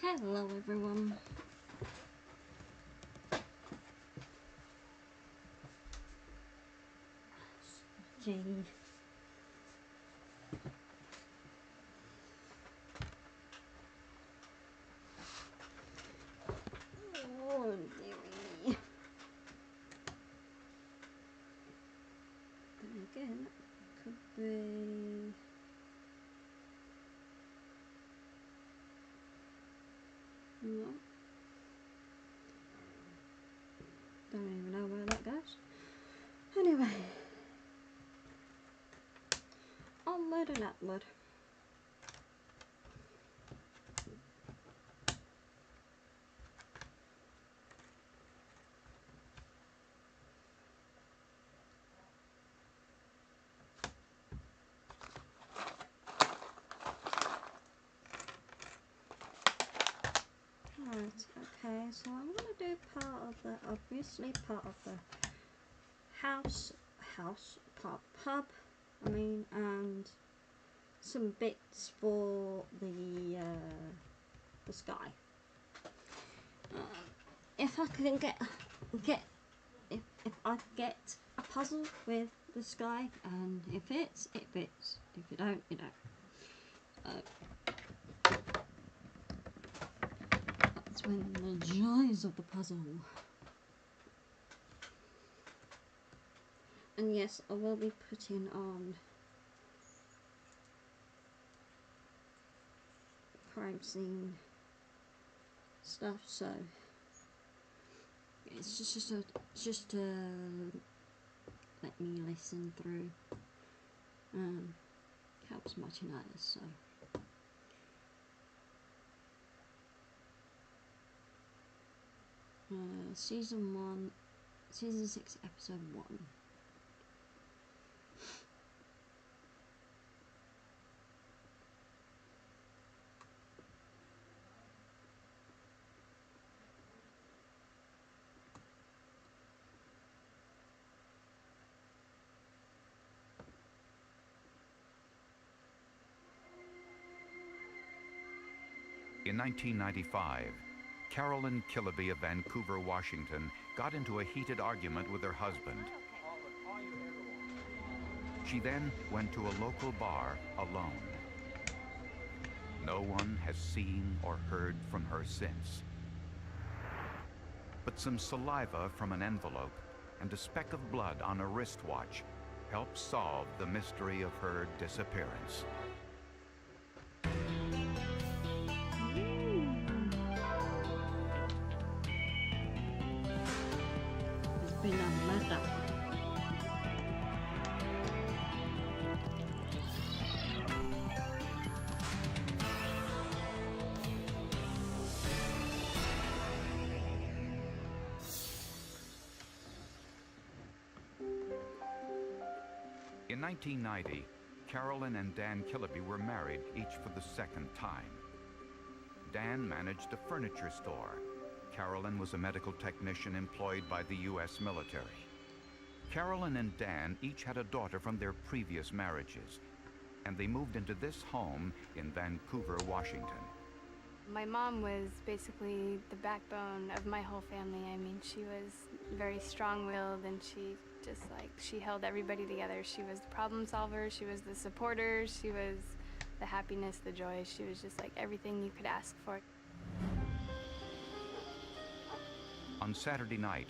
Hello everyone. Gee. Oh dearie. Then again, could be... No. Don't even know where that goes. Anyway. Onward and upward. Right, okay, so I'm gonna do obviously part of the pub, and some bits for the sky. If I can if I get a puzzle with the sky, and it fits, it fits. If you don't, you don't. That's when the joys of the puzzle. And yes, I will be putting on crime scene stuff, so it's just to let me listen through. Helps my tinnitus, so. Season 6, episode 1. In 1995, Carolyn Killaby of Vancouver, Washington, got into a heated argument with her husband. She then went to a local bar alone. No one has seen or heard from her since. But some saliva from an envelope and a speck of blood on a wristwatch helped solve the mystery of her disappearance. There's been a murder. In 1990, Carolyn and Dan Killaby were married, each for the second time. Dan managed a furniture store. Carolyn was a medical technician employed by the U.S. military. Carolyn and Dan each had a daughter from their previous marriages, and they moved into this home in Vancouver, Washington. My mom was basically the backbone of my whole family. I mean, she was very strong-willed, and she held everybody together. She was the problem solver, she was the supporter, she was the happiness, the joy. She was just like everything you could ask for. On Saturday night,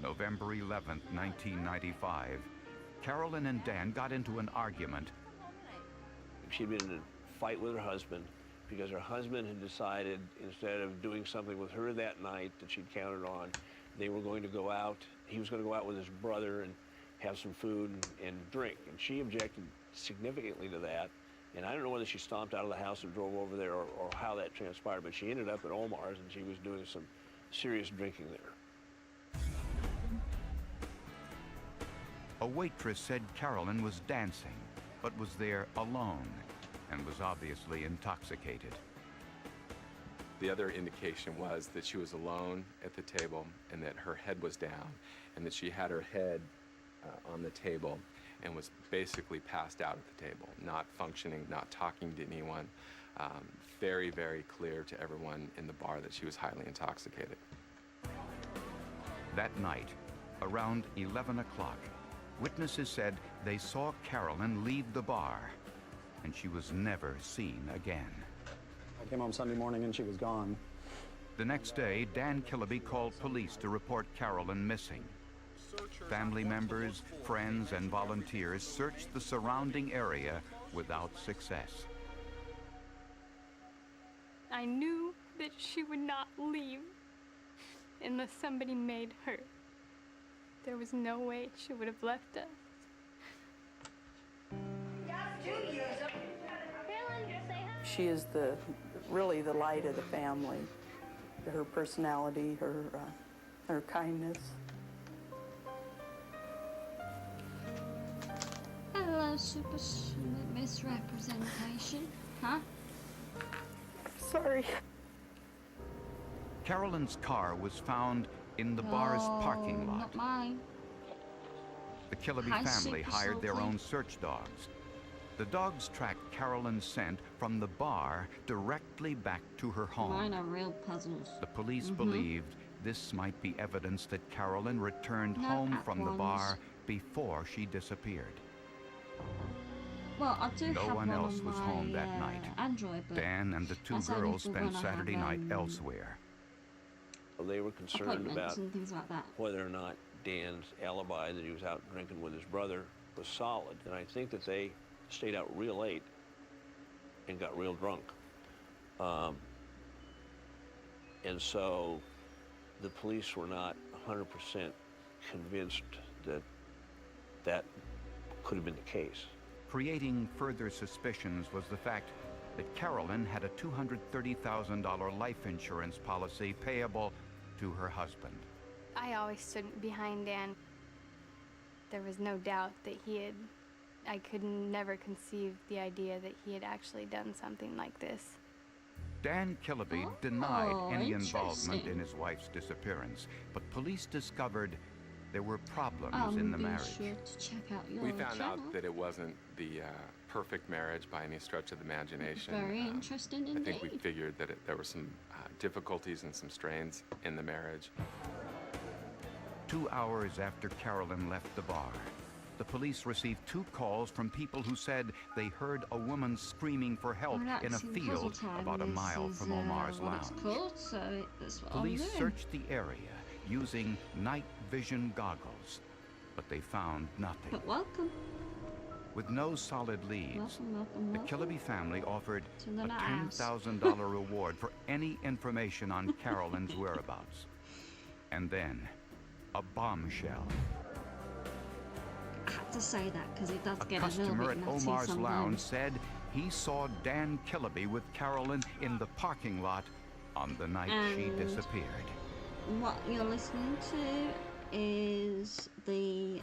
November 11th, 1995, Carolyn and Dan got into an argument. She'd been in a fight with her husband because her husband had decided, instead of doing something with her that night that she'd counted on, they were going to go out. He was going to go out with his brother and have some food and drink. And she objected significantly to that. And I don't know whether she stomped out of the house and drove over there or how that transpired, but she ended up at Omar's and she was doing some serious drinking there. A waitress said Carolyn was dancing, but was there alone and was obviously intoxicated. The other indication was that she was alone at the table and that her head was down and that she had her head on the table and was basically passed out at the table, not functioning, not talking to anyone, Very, very clear to everyone in the bar that she was highly intoxicated. That night, around 11 o'clock, witnesses said they saw Carolyn leave the bar, and she was never seen again. I came home Sunday morning and she was gone. The next day, Dan Killaby called police to report Carolyn missing. Family members, friends, and volunteers searched the surrounding area without success. I knew that she would not leave unless somebody made her. There was no way she would have left us. She is really the light of the family. Her personality, her kindness. Hello, super misrepresentation. Huh? Sorry. Carolyn's car was found in the bar's parking lot. Not mine. The Killaby Hi, family Super hired their Salty. own search dogs. The dogs tracked Carolyn's scent from the bar directly back to her home. Mine are real puzzles. The police believed this might be evidence that Carolyn returned No home at from the once. bar before she disappeared. Well, I do No have one else on was my, home that night. Android, but Dan and the two that's only girls for spent when I Saturday have, night elsewhere. They were concerned appointments about and things like that. whether or not Dan's alibi that he was out drinking with his brother was solid. And I think that they stayed out real late and got real drunk. And so the police were not 100% convinced that that could have been the case. Creating further suspicions was the fact that Carolyn had a $230,000 life insurance policy payable to her husband. I always stood behind Dan. There was no doubt that I could never conceive the idea that he had actually done something like this. Dan Killaby denied any involvement interesting. in his wife's disappearance, but police discovered there were problems in the Be marriage. sure to check out your We found channel. out that it wasn't the perfect marriage by any stretch of the imagination. Very interesting I indeed. think we figured that there were some difficulties and some strains in the marriage. 2 hours after Carolyn left the bar, the police received 2 calls from people who said they heard a woman screaming for help in a Relaxing field puzzle time. about a This mile is, from Omar's what lounge. It's called, so that's what Police I'm doing. searched the area using night vision goggles, but they found nothing. But welcome, With no solid leads, welcome. the Killaby family offered To the a house. $10,000 reward for any information on Carolyn's whereabouts. And then, a bombshell. I had to say that because it does A get a little customer bit at nutty Omar's sometimes. lounge said he saw Dan Killaby with Carolyn in the parking lot on the night she And- disappeared. What you're listening to is the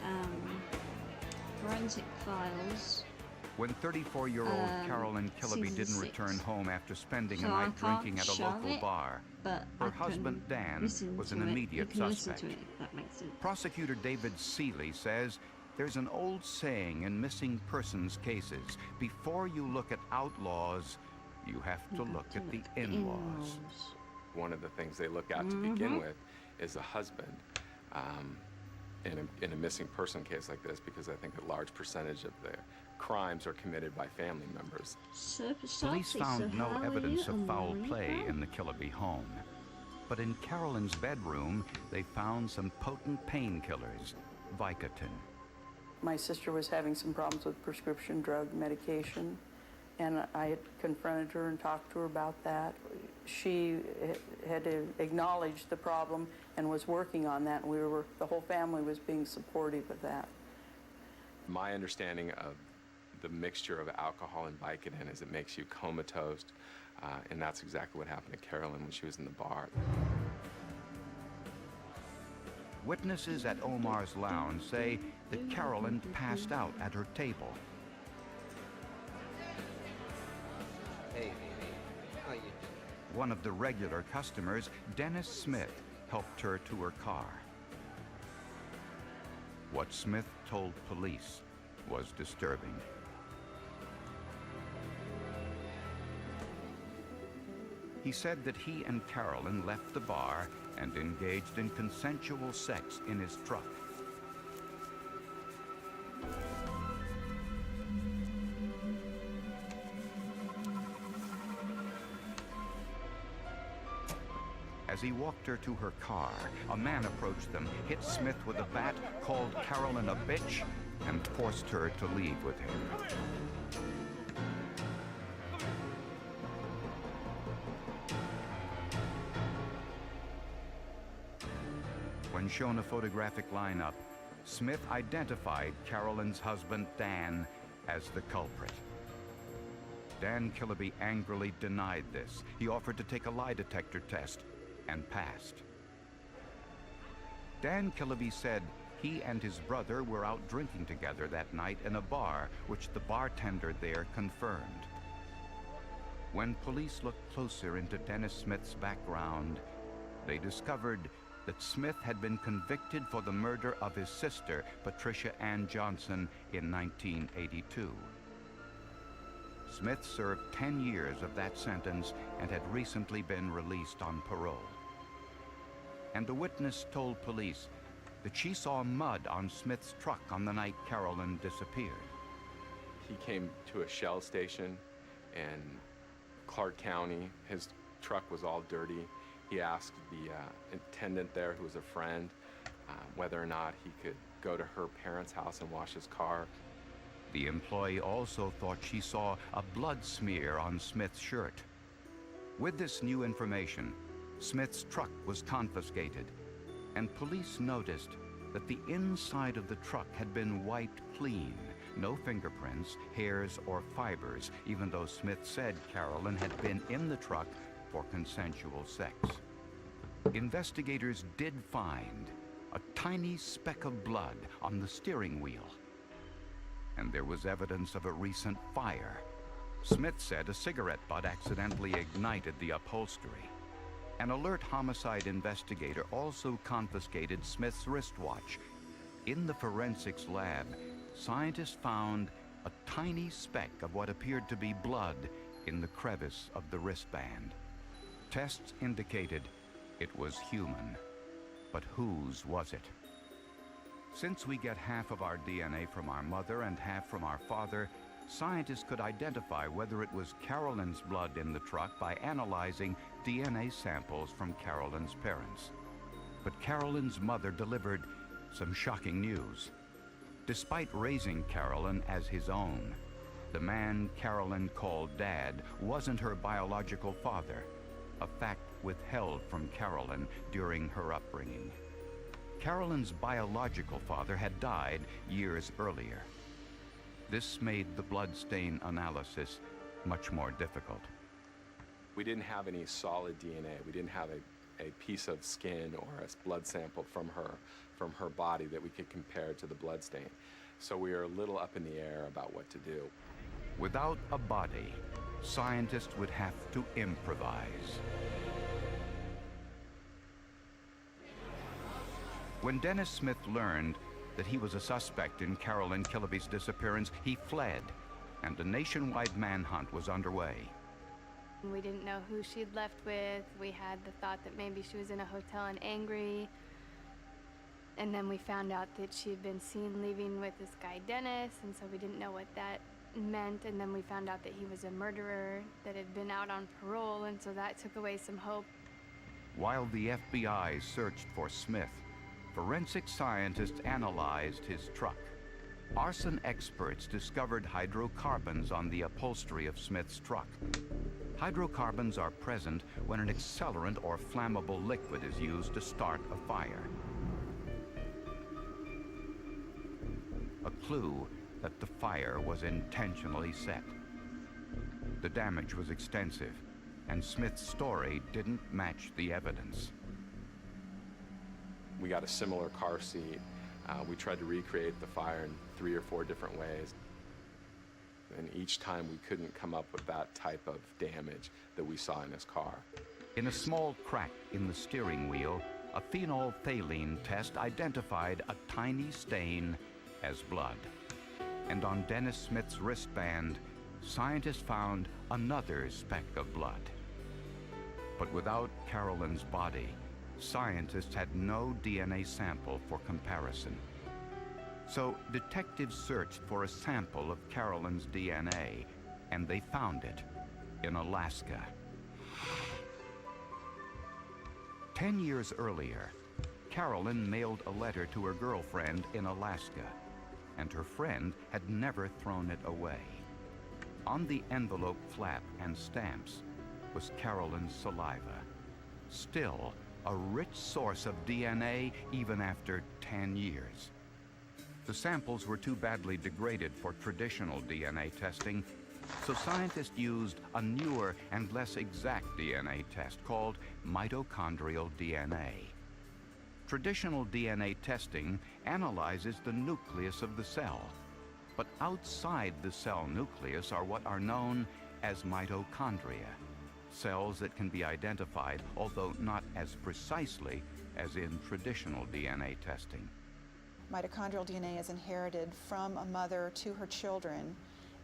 Forensic Files. When 34-year-old Carolyn Killaby season didn't 6. return home after spending So a I night can't drinking at a show local it, bar, But her I can husband Dan listen was to an it. immediate You can suspect. listen to it, if that makes sense. Prosecutor David Seeley says there's an old saying in missing persons cases: before you look at outlaws, you have to look at the in-laws. One of the things they look at to begin with is a husband in a missing person case like this, because I think a large percentage of the crimes are committed by family members. Police found no evidence of foul play in the Killaby home. But in Carolyn's bedroom, they found some potent painkillers, Vicodin. My sister was having some problems with prescription drug medication, and I had confronted her and talked to her about that. She had acknowledged the problem and was working on that, and the whole family was being supportive of that. My understanding of the mixture of alcohol and Vicodin is it makes you comatose, and that's exactly what happened to Carolyn when she was in the bar. Witnesses at Omar's lounge say that Carolyn passed out at her table. Hey, baby. How you doing? One of the regular customers, Dennis Smith, helped her to her car. What Smith told police was disturbing. He said that he and Carolyn left the bar and engaged in consensual sex in his truck. As he walked her to her car, a man approached them, hit Smith with a bat, called Carolyn a bitch, and forced her to leave with him. When shown a photographic lineup, Smith identified Carolyn's husband, Dan, as the culprit. Dan Killaby angrily denied this. He offered to take a lie detector test and passed. Dan Killaby said he and his brother were out drinking together that night in a bar, which the bartender there confirmed. When police looked closer into Dennis Smith's background, they discovered that Smith had been convicted for the murder of his sister, Patricia Ann Johnson, in 1982. Smith served 10 years of that sentence and had recently been released on parole. And a witness told police that she saw mud on Smith's truck on the night Carolyn disappeared. He came to a Shell station in Clark County. His truck was all dirty. He asked the attendant there, who was a friend, whether or not he could go to her parents' house and wash his car. The employee also thought she saw a blood smear on Smith's shirt. With this new information, Smith's truck was confiscated, and police noticed that the inside of the truck had been wiped clean. No fingerprints, hairs, or fibers, even though Smith said Carolyn had been in the truck for consensual sex. Investigators did find a tiny speck of blood on the steering wheel, and there was evidence of a recent fire. Smith said a cigarette butt accidentally ignited the upholstery. An alert homicide investigator also confiscated Smith's wristwatch. In the forensics lab, scientists found a tiny speck of what appeared to be blood in the crevice of the wristband. Tests indicated it was human, but whose was it? Since we get half of our DNA from our mother and half from our father, scientists could identify whether it was Carolyn's blood in the truck by analyzing DNA samples from Carolyn's parents. But Carolyn's mother delivered some shocking news. Despite raising Carolyn as his own, the man Carolyn called Dad wasn't her biological father, a fact withheld from Carolyn during her upbringing. Carolyn's biological father had died years earlier. This made the bloodstain analysis much more difficult. We didn't have any solid DNA. We didn't have a piece of skin or a blood sample from her body that we could compare to the bloodstain. So we were a little up in the air about what to do. Without a body, scientists would have to improvise. When Dennis Smith learned that he was a suspect in Carolyn Killaby's disappearance, he fled, and a nationwide manhunt was underway. We didn't know who she'd left with. We had the thought that maybe she was in a hotel and angry. And then we found out that she had been seen leaving with this guy Dennis, and so we didn't know what that meant. And then we found out that he was a murderer that had been out on parole, and so that took away some hope. While the FBI searched for Smith, forensic scientists analyzed his truck. Arson experts discovered hydrocarbons on the upholstery of Smith's truck. Hydrocarbons are present when an accelerant or flammable liquid is used to start a fire. A clue that the fire was intentionally set. The damage was extensive, and Smith's story didn't match the evidence. We got a similar car seat. We tried to recreate the fire in 3 or 4 different ways. And each time we couldn't come up with that type of damage that we saw in his car. In a small crack in the steering wheel, a phenolphthalein test identified a tiny stain as blood. And on Dennis Smith's wristband, scientists found another speck of blood. But without Carolyn's body, scientists had no DNA sample for comparison. So detectives searched for a sample of Carolyn's DNA, and they found it in Alaska. 10 years earlier, Carolyn mailed a letter to her girlfriend in Alaska, and her friend had never thrown it away. On the envelope flap and stamps was Carolyn's saliva, still a rich source of DNA even after 10 years. The samples were too badly degraded for traditional DNA testing, so scientists used a newer and less exact DNA test called mitochondrial DNA. Traditional DNA testing analyzes the nucleus of the cell, but outside the cell nucleus are what are known as mitochondria, cells that can be identified, although not as precisely as in traditional DNA testing. Mitochondrial DNA is inherited from a mother to her children,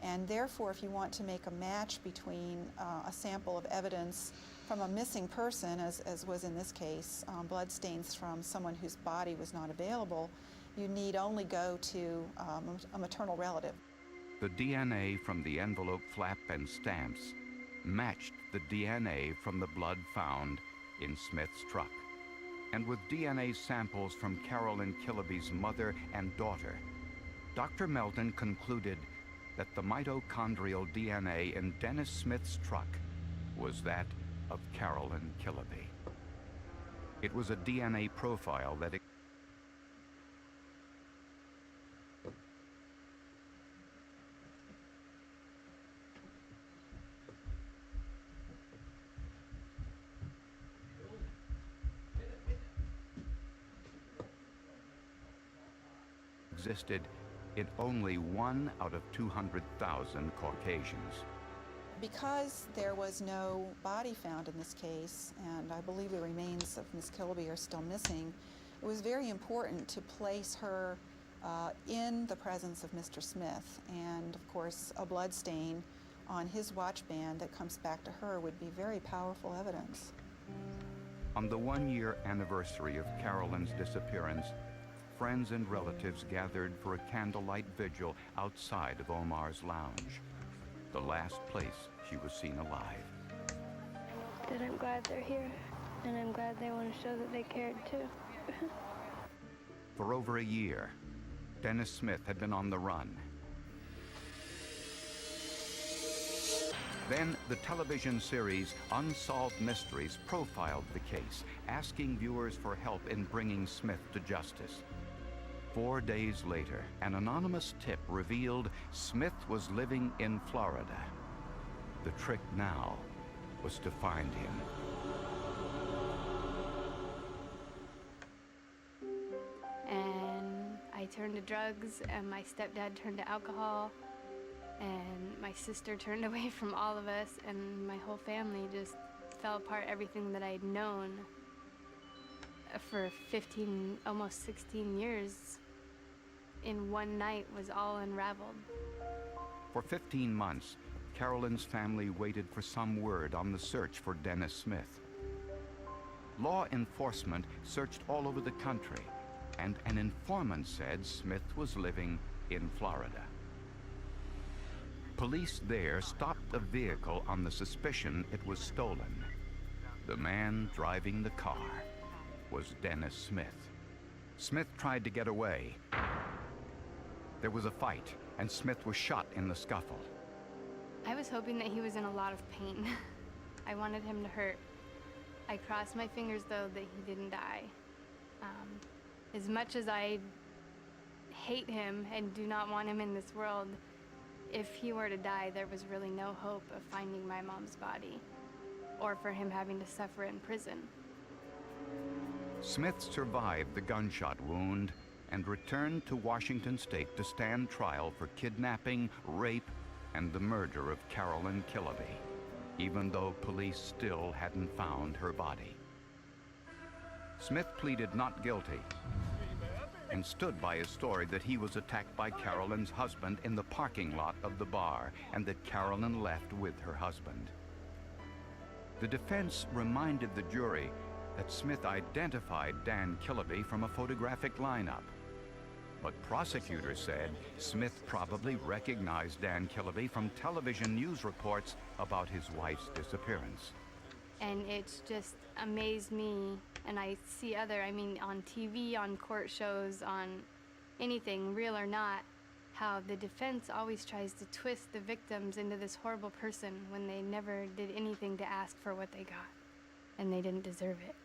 and therefore if you want to make a match between a sample of evidence from a missing person, as was in this case, blood stains from someone whose body was not available, you need only go to a maternal relative. The DNA from the envelope flap and stamps matched the DNA from the blood found in Smith's truck. And with DNA samples from Carolyn Killaby's mother and daughter, Dr. Melton concluded that the mitochondrial DNA in Dennis Smith's truck was that of Carolyn Killaby. It was a DNA profile that existed in only 1 out of 200,000 Caucasians. Because there was no body found in this case, and I believe the remains of Miss Killaby are still missing, it was very important to place her in the presence of Mr. Smith. And of course, a blood stain on his watch band that comes back to her would be very powerful evidence. On the 1-year anniversary of Carolyn's disappearance, friends and relatives gathered for a candlelight vigil outside of Omar's lounge, the last place she was seen alive. That I'm glad they're here, and I'm glad they want to show that they cared too. For over a year, Dennis Smith had been on the run. Then the television series Unsolved Mysteries profiled the case, asking viewers for help in bringing Smith to justice. 4 days later, an anonymous tip revealed Smith was living in Florida. The trick now was to find him. And I turned to drugs, and my stepdad turned to alcohol, and my sister turned away from all of us, and my whole family just fell apart. Everything that I'd known for 15, almost 16 years in one night was all unraveled. For 15 months, Carolyn's family waited for some word on the search for Dennis Smith. Law enforcement searched all over the country, and an informant said Smith was living in Florida. Police there stopped a vehicle on the suspicion it was stolen. The man driving the car was Dennis Smith. Smith tried to get away. There was a fight, and Smith was shot in the scuffle. I was hoping that he was in a lot of pain. I wanted him to hurt. I crossed my fingers, though, that he didn't die. As much as I hate him and do not want him in this world, if he were to die, there was really no hope of finding my mom's body, or for him having to suffer in prison. Smith survived the gunshot wound and returned to Washington State to stand trial for kidnapping, rape, and the murder of Carolyn Killaby, even though police still hadn't found her body. Smith pleaded not guilty and stood by his story that he was attacked by Carolyn's husband in the parking lot of the bar and that Carolyn left with her husband. The defense reminded the jury that Smith identified Dan Killaby from a photographic lineup. But prosecutors said Smith probably recognized Dan Killaby from television news reports about his wife's disappearance. And it's just amazed me, and I see on TV, on court shows, on anything, real or not, how the defense always tries to twist the victims into this horrible person when they never did anything to ask for what they got, and they didn't deserve it.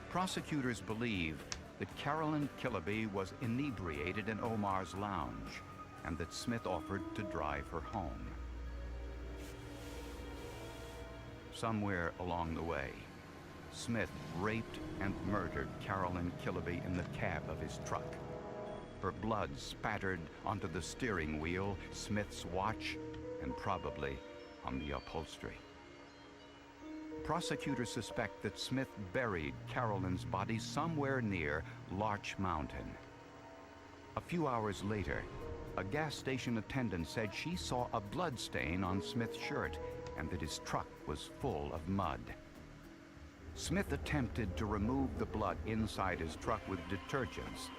Prosecutors believe that Carolyn Killaby was inebriated in Omar's lounge and that Smith offered to drive her home. Somewhere along the way, Smith raped and murdered Carolyn Killaby in the cab of his truck. Her blood spattered onto the steering wheel, Smith's watch, and probably on the upholstery. Prosecutors suspect that Smith buried Carolyn's body somewhere near Larch Mountain. A few hours later, a gas station attendant said she saw a blood stain on Smith's shirt and that his truck was full of mud. Smith attempted to remove the blood inside his truck with detergents.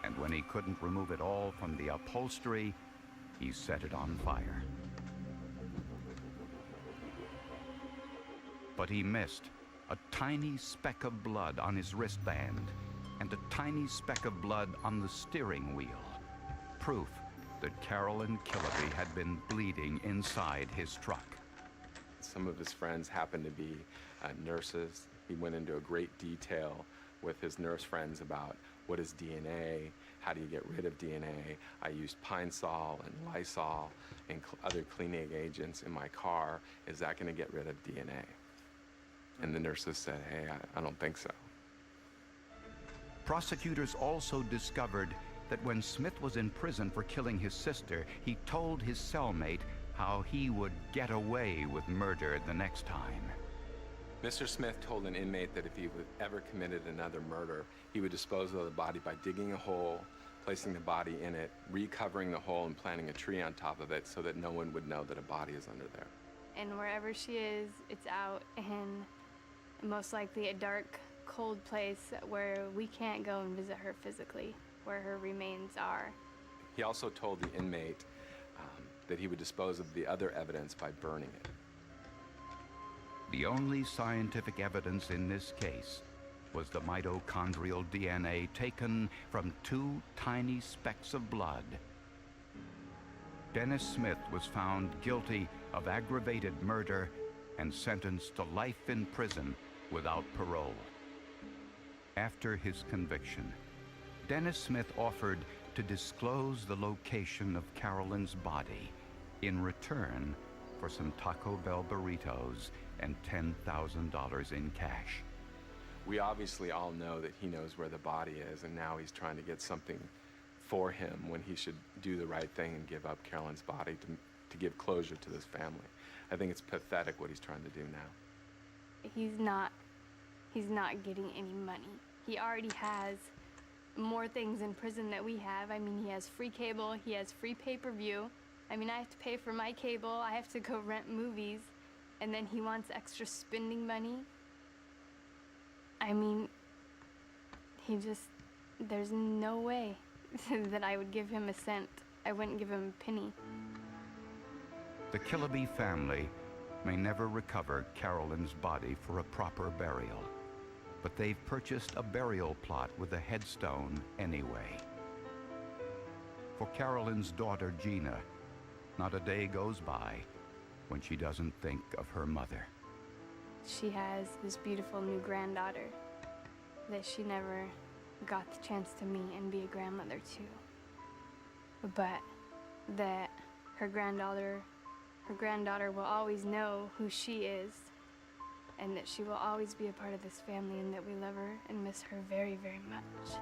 And when he couldn't remove it all from the upholstery, he set it on fire. But he missed a tiny speck of blood on his wristband and a tiny speck of blood on the steering wheel. Proof that Carolyn Killaby had been bleeding inside his truck. Some of his friends happened to be nurses. He went into a great detail with his nurse friends about what is DNA, how do you get rid of DNA. I used Pine Sol and Lysol and other cleaning agents in my car. Is that going to get rid of DNA? And the nurses said, hey, I don't think so. Prosecutors also discovered that when Smith was in prison for killing his sister, he told his cellmate how he would get away with murder the next time. Mr. Smith told an inmate that if he ever committed another murder, he would dispose of the body by digging a hole, placing the body in it, recovering the hole, and planting a tree on top of it so that no one would know that a body is under there. And wherever she is, it's out in most likely a dark, cold place where we can't go and visit her physically, where her remains are. He also told the inmate that he would dispose of the other evidence by burning it. The only scientific evidence in this case was the mitochondrial DNA taken from 2 tiny specks of blood. Dennis Smith was found guilty of aggravated murder and sentenced to life in prison without parole. After his conviction, Dennis Smith offered to disclose the location of Carolyn's body in return for some Taco Bell burritos and $10,000 in cash. We obviously all know that he knows where the body is, and now he's trying to get something for him when he should do the right thing and give up Carolyn's body to give closure to this family. I think it's pathetic what he's trying to do now. He's not getting any money. He already has more things in prison that we have. I mean, he has free cable, he has free pay-per-view. I mean, I have to pay for my cable, I have to go rent movies, and then he wants extra spending money. I mean, there's no way that I would give him a cent. I wouldn't give him a penny. The Killaby family may never recover Carolyn's body for a proper burial, but they've purchased a burial plot with a headstone anyway. For Carolyn's daughter, Gina, not a day goes by when she doesn't think of her mother. She has this beautiful new granddaughter that she never got the chance to meet and be a grandmother to. But that her granddaughter will always know who she is, and that she will always be a part of this family, and that we love her and miss her very, very much.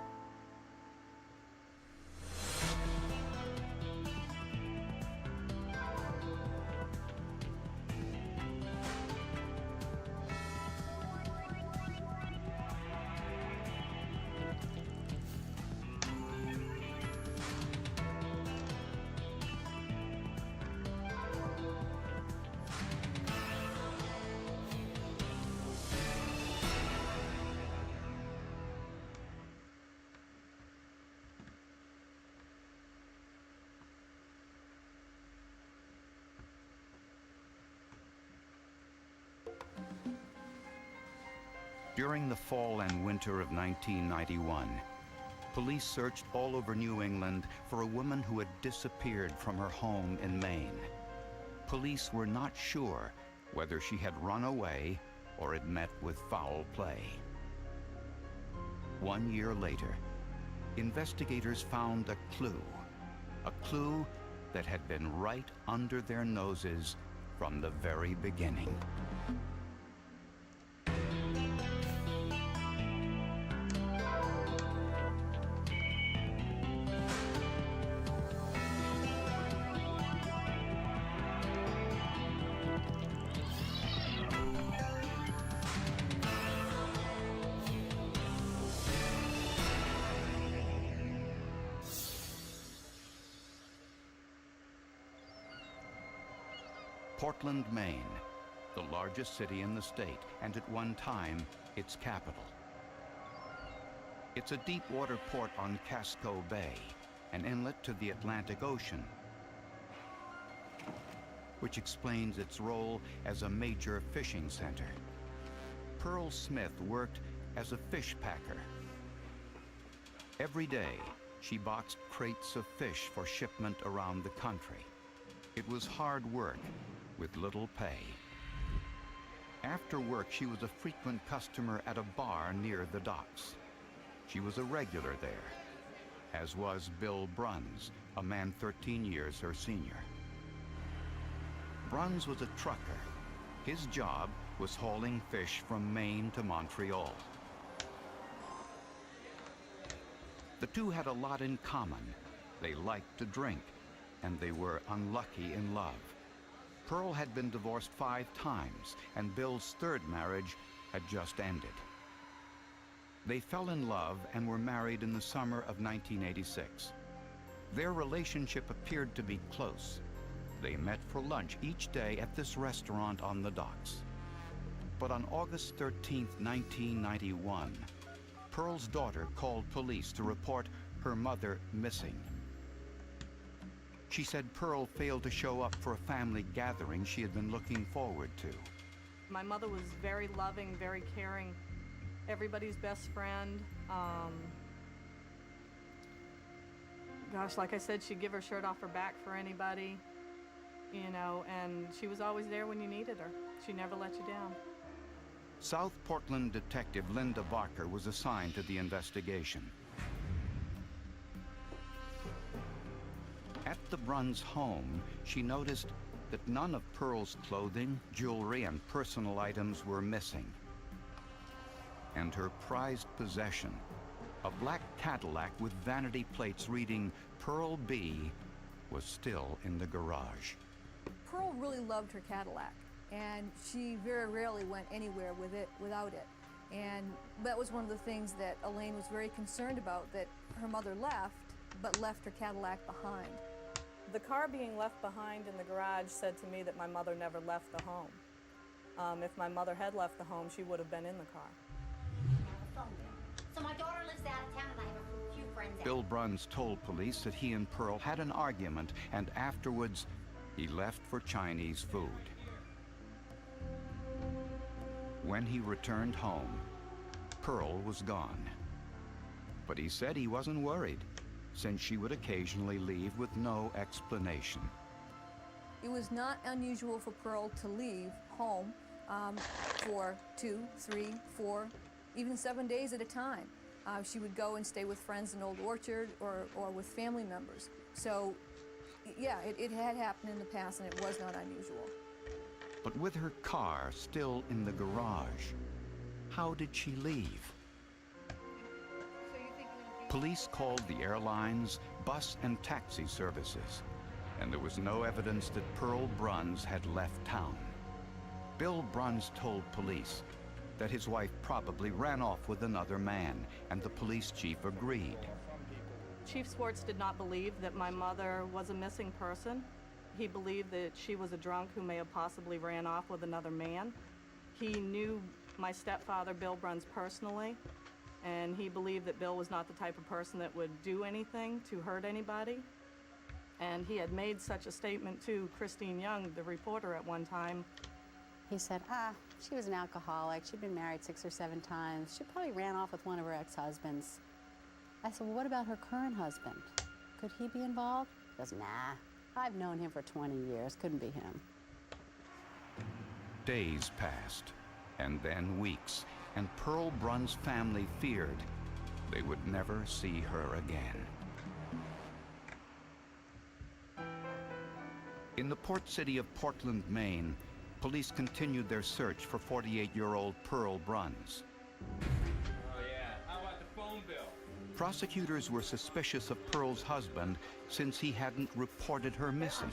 During the fall and winter of 1991, police searched all over New England for a woman who had disappeared from her home in Maine. Police were not sure whether she had run away or had met with foul play. 1 year later, investigators found a clue that had been right under their noses from the very beginning. Portland, Maine, the largest city in the state, and at one time, its capital. It's a deep-water port on Casco Bay, an inlet to the Atlantic Ocean, which explains its role as a major fishing center. Pearl Smith worked as a fish packer. Every day, she boxed crates of fish for shipment around the country. It was hard work, with little pay. After work, she was a frequent customer at a bar near the docks. She was a regular there, as was Bill Bruns, a man 13 years her senior. Bruns was a trucker. His job was hauling fish from Maine to Montreal. The two had a lot in common. They liked to drink, and they were unlucky in love. Pearl had been divorced 5 times, and Bill's 3rd marriage had just ended. They fell in love and were married in the summer of 1986. Their relationship appeared to be close. They met for lunch each day at this restaurant on the docks. But on August 13th, 1991, Pearl's daughter called police to report her mother missing. She said Pearl failed to show up for a family gathering she had been looking forward to. My mother was very loving, very caring, everybody's best friend. Gosh, like I said, she'd give her shirt off her back for anybody, you know, and she was always there when you needed her. She never let you down. South Portland detective Linda Barker was assigned to the investigation. At the Bruns home, she noticed that none of Pearl's clothing, jewelry, and personal items were missing. And her prized possession, a black Cadillac with vanity plates reading Pearl B, was still in the garage. Pearl really loved her Cadillac, and she very rarely went anywhere with it, without it. And that was one of the things that Elaine was very concerned about, that her mother left, but left her Cadillac behind. The car being left behind in the garage said to me that my mother never left the home. If my mother had left the home, she would have been in the car. So my daughter lives out of town and I have a few friends out. Bill Bruns told police that he and Pearl had an argument, and afterwards, he left for Chinese food. When he returned home, Pearl was gone. But he said he wasn't worried, since she would occasionally leave with no explanation. It was not unusual for Pearl to leave home for 2, 3, 4, even 7 days at a time. She would go and stay with friends in Old Orchard or with family members. So, yeah, it had happened in the past, and it was not unusual. But with her car still in the garage, how did she leave? Police called the airlines, bus, and taxi services, and there was no evidence that Pearl Bruns had left town. Bill Bruns told police that his wife probably ran off with another man, and the police chief agreed. Chief Swartz did not believe that my mother was a missing person. He believed that she was a drunk who may have possibly ran off with another man. He knew my stepfather, Bill Bruns, personally, and he believed that Bill was not the type of person that would do anything to hurt anybody. And he had made such a statement to Christine Young, the reporter, at one time, He said, she was an alcoholic. She'd been married 6 or 7 times. She probably ran off with one of her ex-husbands. I said, well, what about her current husband? Could he be involved? He goes, nah, I've known him for 20 years. Couldn't be him. Days passed, and then weeks, and Pearl Brun's family feared they would never see her again. In the port city of Portland, Maine, police continued their search for 48-year-old Pearl Bruns. Oh, yeah. How about the phone bill? Prosecutors were suspicious of Pearl's husband since he hadn't reported her missing.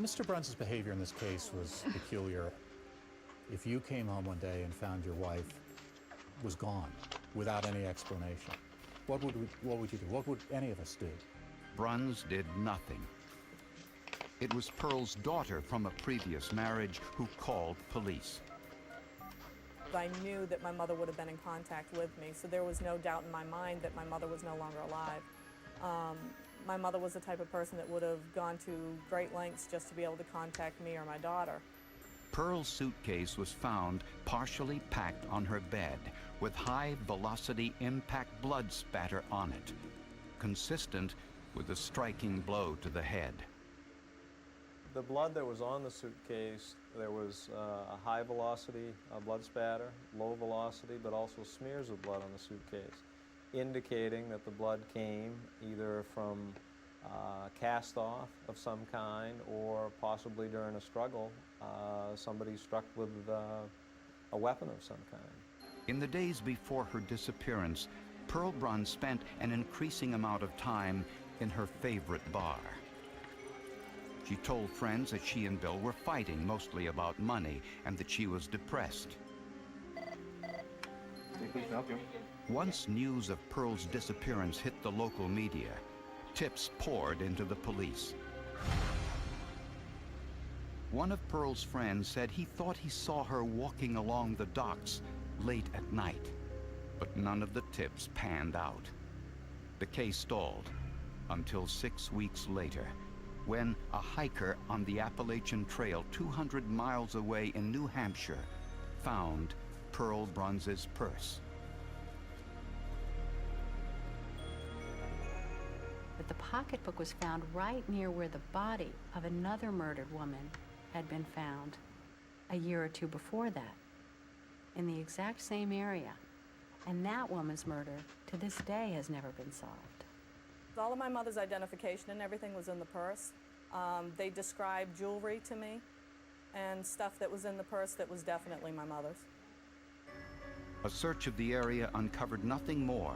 Mr. Bruns' behavior in this case was peculiar. If you came home one day and found your wife was gone without any explanation, what would you do? What would any of us do? Bruns did nothing. It was Pearl's daughter from a previous marriage who called police. I knew that my mother would have been in contact with me, so there was no doubt in my mind that my mother was no longer alive. My mother was the type of person that would have gone to great lengths just to be able to contact me or my daughter. Pearl's suitcase was found partially packed on her bed with high-velocity impact blood spatter on it, consistent with a striking blow to the head. The blood that was on the suitcase, there was a high velocity blood spatter, low velocity, but also smears of blood on the suitcase, indicating that the blood came either from cast off of some kind or possibly during a struggle, somebody struck with a weapon of some kind. In the days before her disappearance, Pearl Brun spent an increasing amount of time in her favorite bar. She told friends that she and Bill were fighting mostly about money and that she was depressed. Please help you. Once news of Pearl's disappearance hit the local media, tips poured into the police. One of Pearl's friends said he thought he saw her walking along the docks late at night, but none of the tips panned out. The case stalled until 6 weeks later, when a hiker on the Appalachian Trail 200 miles away in New Hampshire found Pearl Bruns' purse. But the pocketbook was found right near where the body of another murdered woman had been found a year or 2 before that, in the exact same area. And that woman's murder, to this day, has never been solved. All of my mother's identification and everything was in the purse. They described jewelry to me and stuff that was in the purse that was definitely my mother's. A search of the area uncovered nothing more,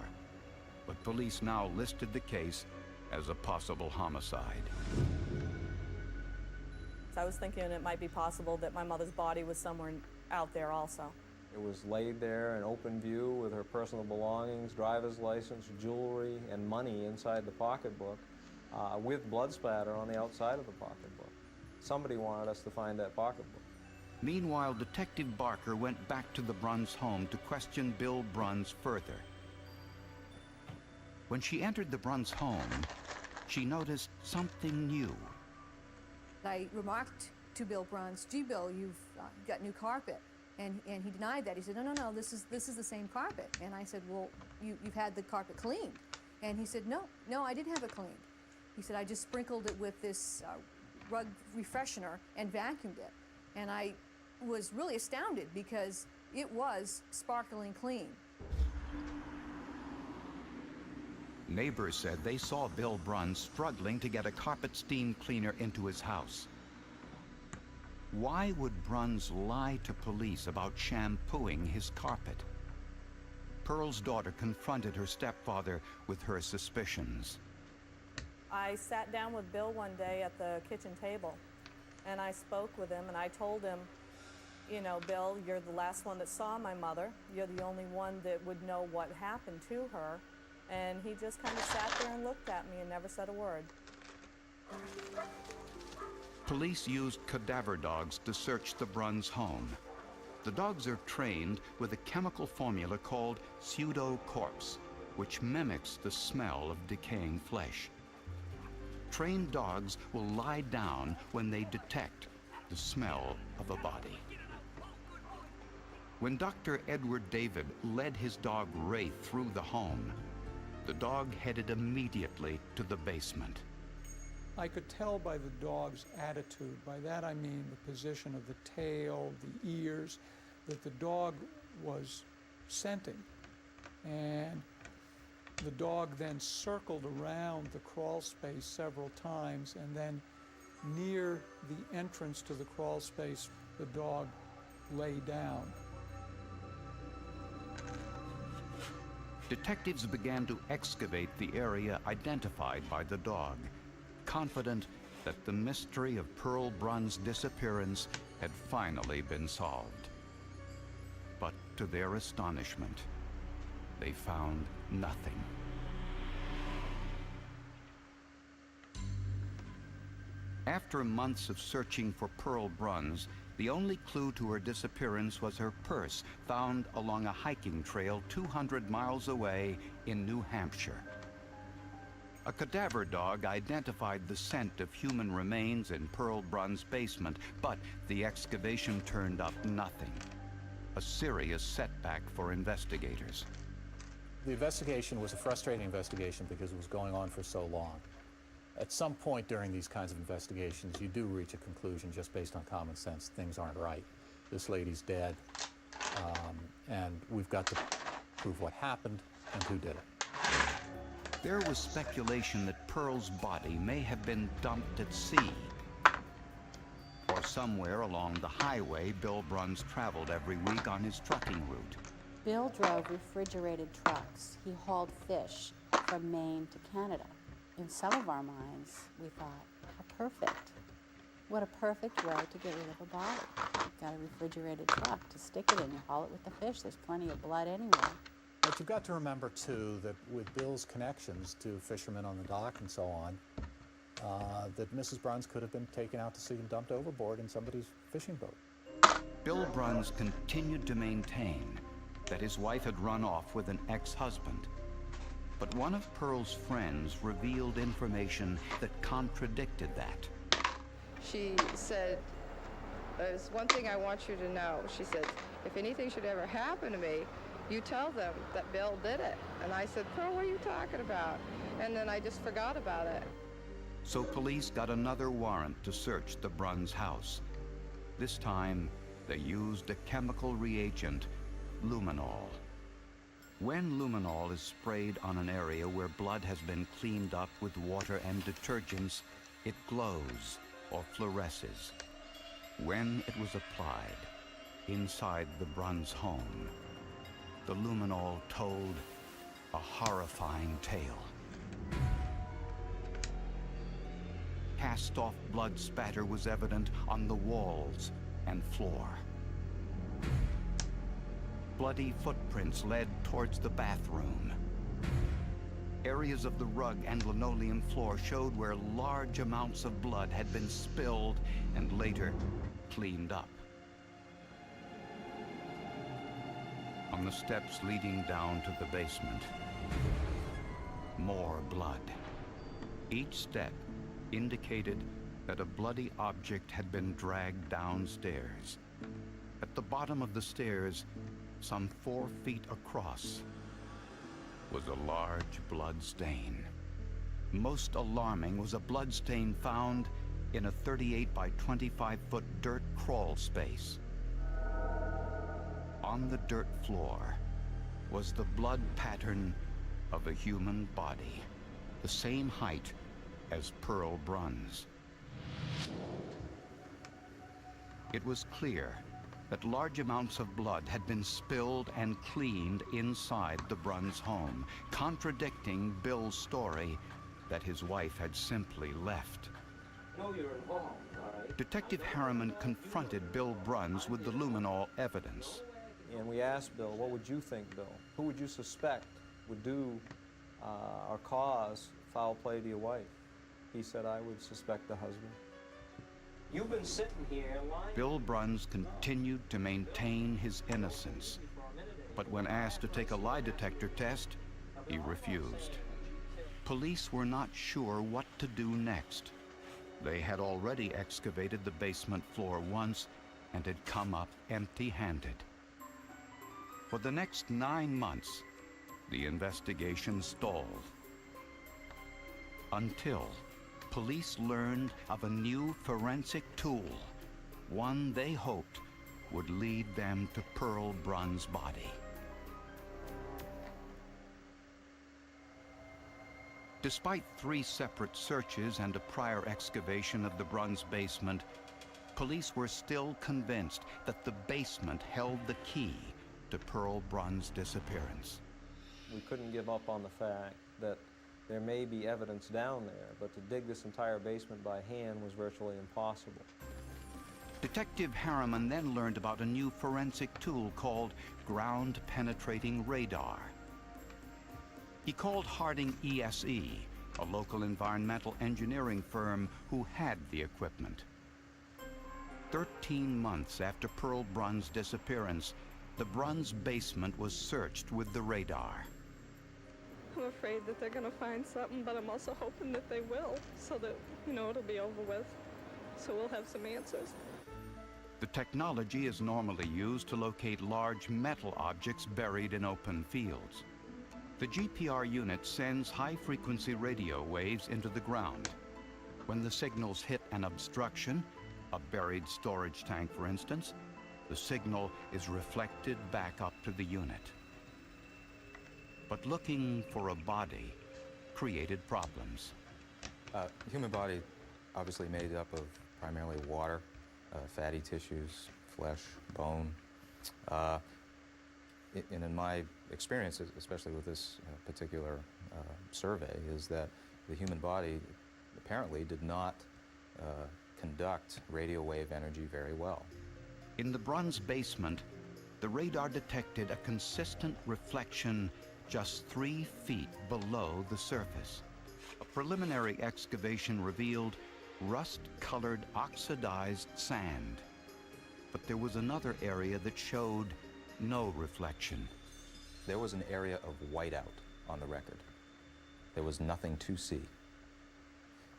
but police now listed the case as a possible homicide. So I was thinking it might be possible that my mother's body was somewhere out there also. It was laid there in open view with her personal belongings, driver's license, jewelry, and money inside the pocketbook, with blood spatter on the outside of the pocketbook. Somebody wanted us to find that pocketbook. Meanwhile, Detective Barker went back to the Bruns' home to question Bill Bruns further. When she entered the Bruns' home, she noticed something new. I remarked to Bill Bruns, gee, Bill, you've got new carpet. And he denied that. He said, no, this is the same carpet. And I said, well, you've had the carpet cleaned. And he said, no, I didn't have it cleaned. He said, I just sprinkled it with this rug refreshener and vacuumed it. And I was really astounded because it was sparkling clean. Neighbors said they saw Bill Bruns struggling to get a carpet steam cleaner into his house. Why would Bruns lie to police about shampooing his carpet? Pearl's daughter confronted her stepfather with her suspicions. I sat down with Bill one day at the kitchen table, and I spoke with him, and I told him, you know, Bill, you're the last one that saw my mother. You're the only one that would know what happened to her. And he just kind of sat there and looked at me and never said a word. Police used cadaver dogs to search the Bruns' home. The dogs are trained with a chemical formula called pseudocorpse, which mimics the smell of decaying flesh. Trained dogs will lie down when they detect the smell of a body. When Dr. Edward David led his dog Ray through the home, the dog headed immediately to the basement. I could tell by the dog's attitude, by that I mean the position of the tail, the ears, that the dog was scenting. And the dog then circled around the crawl space several times, and then near the entrance to the crawl space, the dog lay down. Detectives began to excavate the area identified by the dog, confident that the mystery of Pearl Brunn's disappearance had finally been solved. But to their astonishment, they found nothing. After months of searching for Pearl Bruns, the only clue to her disappearance was her purse, found along a hiking trail 200 miles away in New Hampshire. A cadaver dog identified the scent of human remains in Pearl Brunn's basement, but the excavation turned up nothing. A serious setback for investigators. The investigation was a frustrating investigation because it was going on for so long. At some point during these kinds of investigations, you do reach a conclusion just based on common sense. Things aren't right. This lady's dead, and we've got to prove what happened and who did it. There was speculation that Pearl's body may have been dumped at sea, or somewhere along the highway Bill Bruns traveled every week on his trucking route. Bill drove refrigerated trucks. He hauled fish from Maine to Canada. In some of our minds, we thought, what a perfect way to get rid of a body. You've got a refrigerated truck to stick it in, you haul it with the fish. There's plenty of blood anyway. But you've got to remember, too, that with Bill's connections to fishermen on the dock and so on, that Mrs. Bruns could have been taken out to sea and dumped overboard in somebody's fishing boat. Bill Bruns continued to maintain that his wife had run off with an ex-husband. But one of Pearl's friends revealed information that contradicted that. She said, there's one thing I want you to know. She said, if anything should ever happen to me, you tell them that Bill did it. And I said, Pearl, what are you talking about? And then I just forgot about it. So police got another warrant to search the Bruns' house. This time, they used a chemical reagent, luminol. When luminol is sprayed on an area where blood has been cleaned up with water and detergents, it glows or fluoresces. When it was applied inside the Bruns' home, the luminol told a horrifying tale. Cast-off blood spatter was evident on the walls and floor. Bloody footprints led towards the bathroom. Areas of the rug and linoleum floor showed where large amounts of blood had been spilled and later cleaned up. On the steps leading down to the basement, more blood. Each step indicated that a bloody object had been dragged downstairs. At the bottom of the stairs, some 4 feet across, was a large blood stain. Most alarming was a blood stain found in a 38 by 25 foot dirt crawl space. On the dirt floor was the blood pattern of a human body, the same height as Pearl Bruns. It was clear that large amounts of blood had been spilled and cleaned inside the Bruns' home, contradicting Bill's story that his wife had simply left. No, you're involved, all right? Detective Harriman confronted Bill Bruns with the luminol evidence. And we asked Bill, what would you think, Bill? Who would you suspect would do or cause foul play to your wife? He said, I would suspect the husband. You've been sitting here lying. Bill Bruns continued to maintain his innocence, but when asked to take a lie detector test, he refused. Police were not sure what to do next. They had already excavated the basement floor once and had come up empty-handed. For the next 9 months, the investigation stalled. Until police learned of a new forensic tool, one they hoped would lead them to Pearl Brunn's body. Despite 3 separate searches and a prior excavation of the Brunn's basement, police were still convinced that the basement held the key to Pearl Brunn's disappearance. We couldn't give up on the fact that there may be evidence down there, but to dig this entire basement by hand was virtually impossible. Detective Harriman then learned about a new forensic tool called ground-penetrating radar. He called Harding ESE, a local environmental engineering firm who had the equipment. 13 months after Pearl Brunn's disappearance, the Brunn's basement was searched with the radar. I'm afraid that they're going to find something, but I'm also hoping that they will, so that, it'll be over with, so we'll have some answers. The technology is normally used to locate large metal objects buried in open fields. The GPR unit sends high-frequency radio waves into the ground. When the signals hit an obstruction, a buried storage tank for instance, the signal is reflected back up to the unit. But looking for a body created problems. The human body obviously made up of primarily water, fatty tissues, flesh, bone. And in my experience, especially with this particular survey, is that the human body apparently did not conduct radio wave energy very well. In the Brunn's basement, the radar detected a consistent reflection just 3 feet below the surface. A preliminary excavation revealed rust-colored oxidized sand. But there was another area that showed no reflection. There was an area of whiteout on the record. There was nothing to see,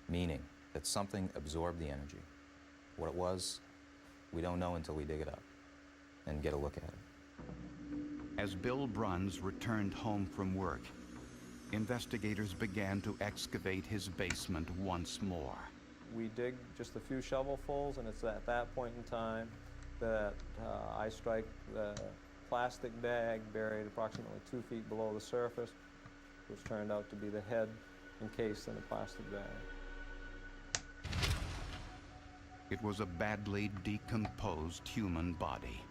meaning that something absorbed the energy. What it was, we don't know until we dig it up and get a look at it. As Bill Bruns returned home from work, investigators began to excavate his basement once more. We dig just a few shovelfuls, and it's at that point in time that I strike the plastic bag buried approximately 2 feet below the surface, which turned out to be the head encased in a plastic bag. It was a badly decomposed human body,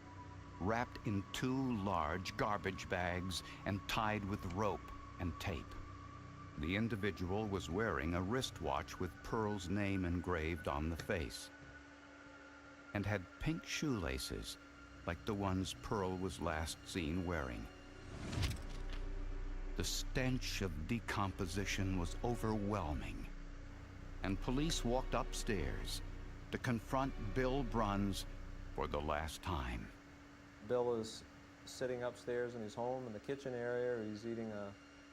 wrapped in 2 large garbage bags and tied with rope and tape. The individual was wearing a wristwatch with Pearl's name engraved on the face, and had pink shoelaces like the ones Pearl was last seen wearing. The stench of decomposition was overwhelming, and police walked upstairs to confront Bill Bruns for the last time. Bill is sitting upstairs in his home in the kitchen area. He's eating a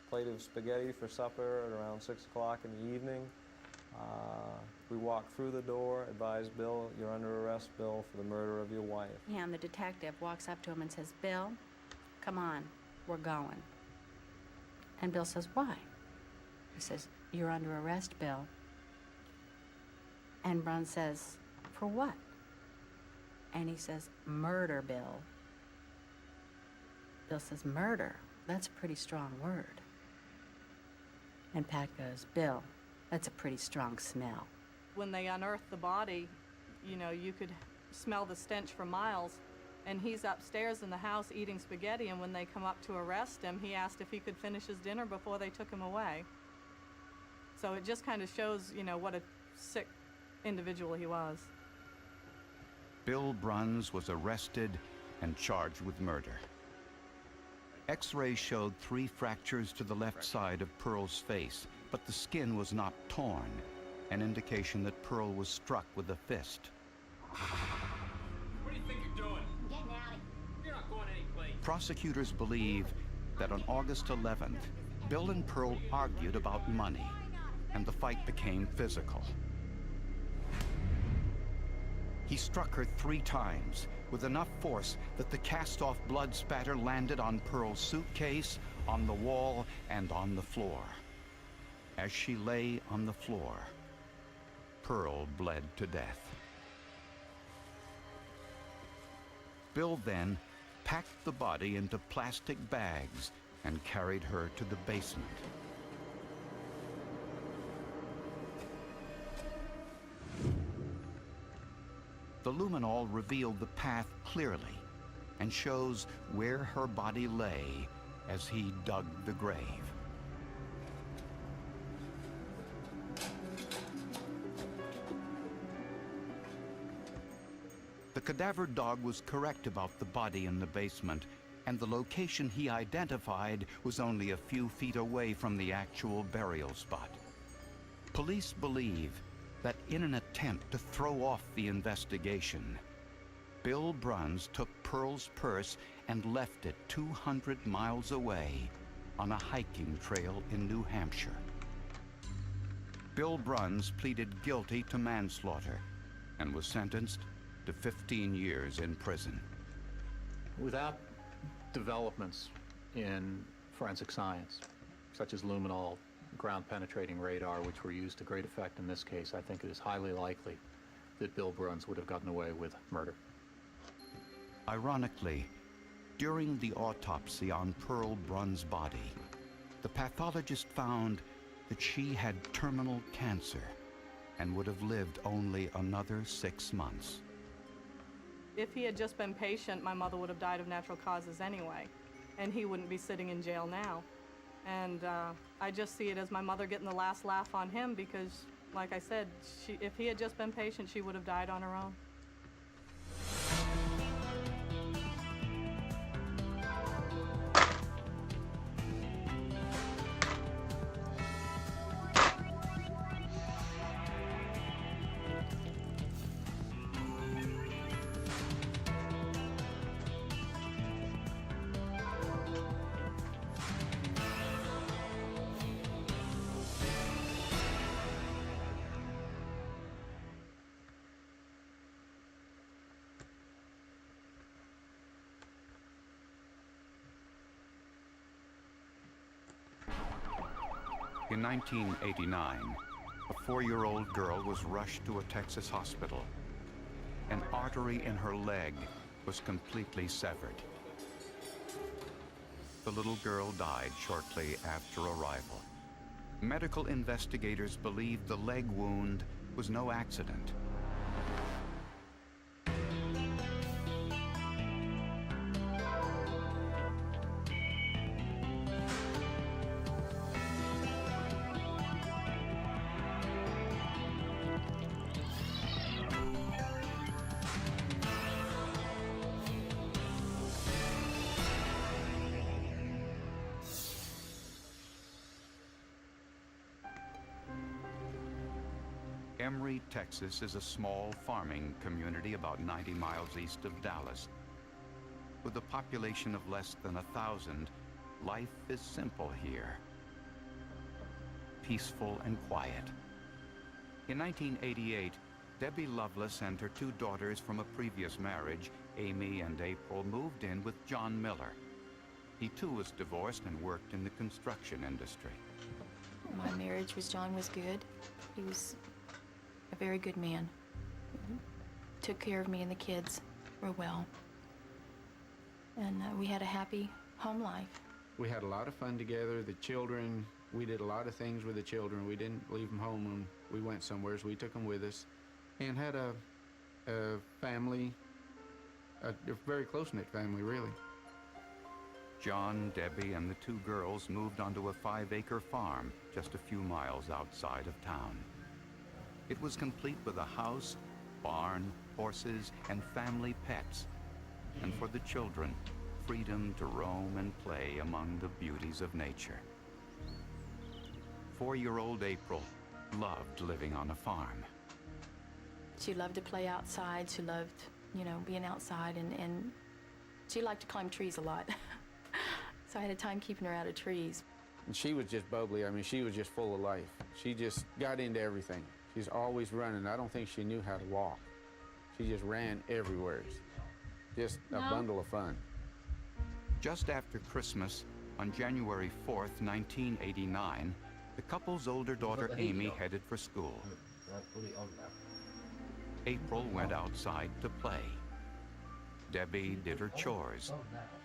plate of spaghetti for supper at around 6 o'clock in the evening. We walk through the door, advise Bill, "You're under arrest, Bill, for the murder of your wife." And the detective walks up to him and says, "Bill, come on, we're going." And Bill says, "Why?" He says, "You're under arrest, Bill." And Bruns says, "For what?" And he says, "Murder, Bill." Bill says, "Murder? That's a pretty strong word." And Pat goes, "Bill, that's a pretty strong smell." When they unearthed the body, you could smell the stench for miles. And he's upstairs in the house eating spaghetti, and when they come up to arrest him, he asked if he could finish his dinner before they took him away. So it just kind of shows, what a sick individual he was. Bill Bruns was arrested and charged with murder. X-rays showed 3 fractures to the left side of Pearl's face, but the skin was not torn, an indication that Pearl was struck with a fist. What do you think you're doing? I'm getting out of here. You're not going anyplace. Prosecutors believe that on August 11th, Bill and Pearl argued about money, and the fight became physical. He struck her 3 times with enough force that the cast-off blood spatter landed on Pearl's suitcase, on the wall, and on the floor. As she lay on the floor, Pearl bled to death. Bill then packed the body into plastic bags and carried her to the basement. The luminol revealed the path clearly and shows where her body lay as he dug the grave. The cadaver dog was correct about the body in the basement, and the location he identified was only a few feet away from the actual burial spot. Police believe that in an attempt to throw off the investigation, Bill Bruns took Pearl's purse and left it 200 miles away on a hiking trail in New Hampshire. Bill Bruns pleaded guilty to manslaughter and was sentenced to 15 years in prison. Without developments in forensic science, such as luminol, ground-penetrating radar, which were used to great effect in this case, I think it is highly likely that Bill Bruns would have gotten away with murder. Ironically, during the autopsy on Pearl Bruns' body, the pathologist found that she had terminal cancer and would have lived only another 6 months. If he had just been patient, my mother would have died of natural causes anyway, and he wouldn't be sitting in jail now. And I just see it as my mother getting the last laugh on him because, like I said, if he had just been patient, she would have died on her own. In 1989, a 4-year-old girl was rushed to a Texas hospital. An artery in her leg was completely severed. The little girl died shortly after arrival. Medical investigators believed the leg wound was no accident. Emory, Texas is a small farming community about 90 miles east of Dallas. With a population of less than 1,000, life is simple here. Peaceful and quiet. In 1988, Debbie Lovelace and her 2 daughters from a previous marriage, Amy and April, moved in with John Miller. He too was divorced and worked in the construction industry. My marriage with John was good. He was a very good man. Took care of me and the kids real well. And we had a happy home life. We had a lot of fun together. The children, we did a lot of things with the children. We didn't leave them home when we went somewhere, so we took them with us. And had a family, a very close-knit family, really. John, Debbie, and the 2 girls moved onto a 5-acre farm just a few miles outside of town. It was complete with a house, barn, horses, and family pets. And for the children, freedom to roam and play among the beauties of nature. 4-year-old April loved living on a farm. She loved to play outside. She loved, being outside, and she liked to climb trees a lot. So I had a time keeping her out of trees. And she was just bubbly. I mean, she was just full of life. She just got into everything. She's always running. I don't think she knew how to walk. She just ran everywhere. Just a bundle of fun. Just after Christmas, on January 4th, 1989, the couple's older daughter Amy headed for school. April went outside to play. Debbie did her chores.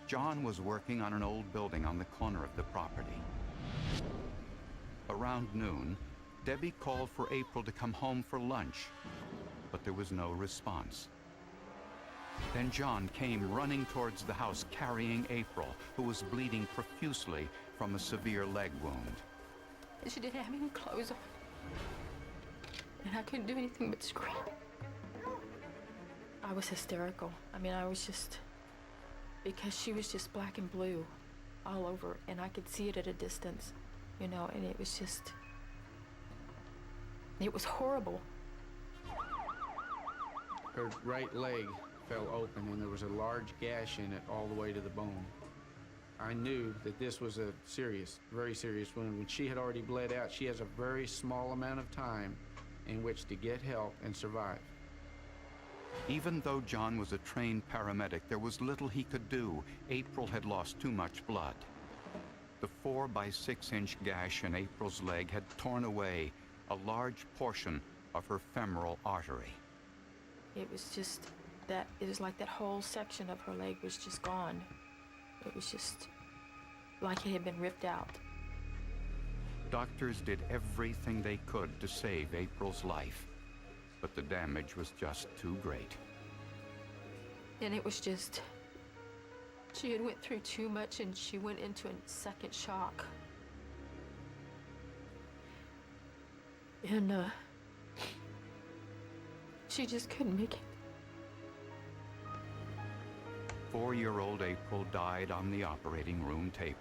John was working on an old building on the corner of the property. Around noon, Debbie called for April to come home for lunch, but there was no response. Then John came running towards the house carrying April, who was bleeding profusely from a severe leg wound. She didn't have any clothes on. And I couldn't do anything but scream. I was hysterical. I mean, I was just, because she was just black and blue all over, and I could see it at a distance, you know, and it was just, it was horrible. Her right leg fell open and there was a large gash in it all the way to the bone. I knew that this was a serious, very serious wound. When she had already bled out, she has a very small amount of time in which to get help and survive. Even though John was a trained paramedic, there was little he could do. April had lost too much blood. The 4 by 6 inch gash in April's leg had torn away a large portion of her femoral artery. It was just that, it was like that whole section of her leg was just gone. It was just like it had been ripped out. Doctors did everything they could to save April's life, but the damage was just too great. And it was just, she had went through too much and she went into a second shock. And she just couldn't make it. 4-year-old April died on the operating room table.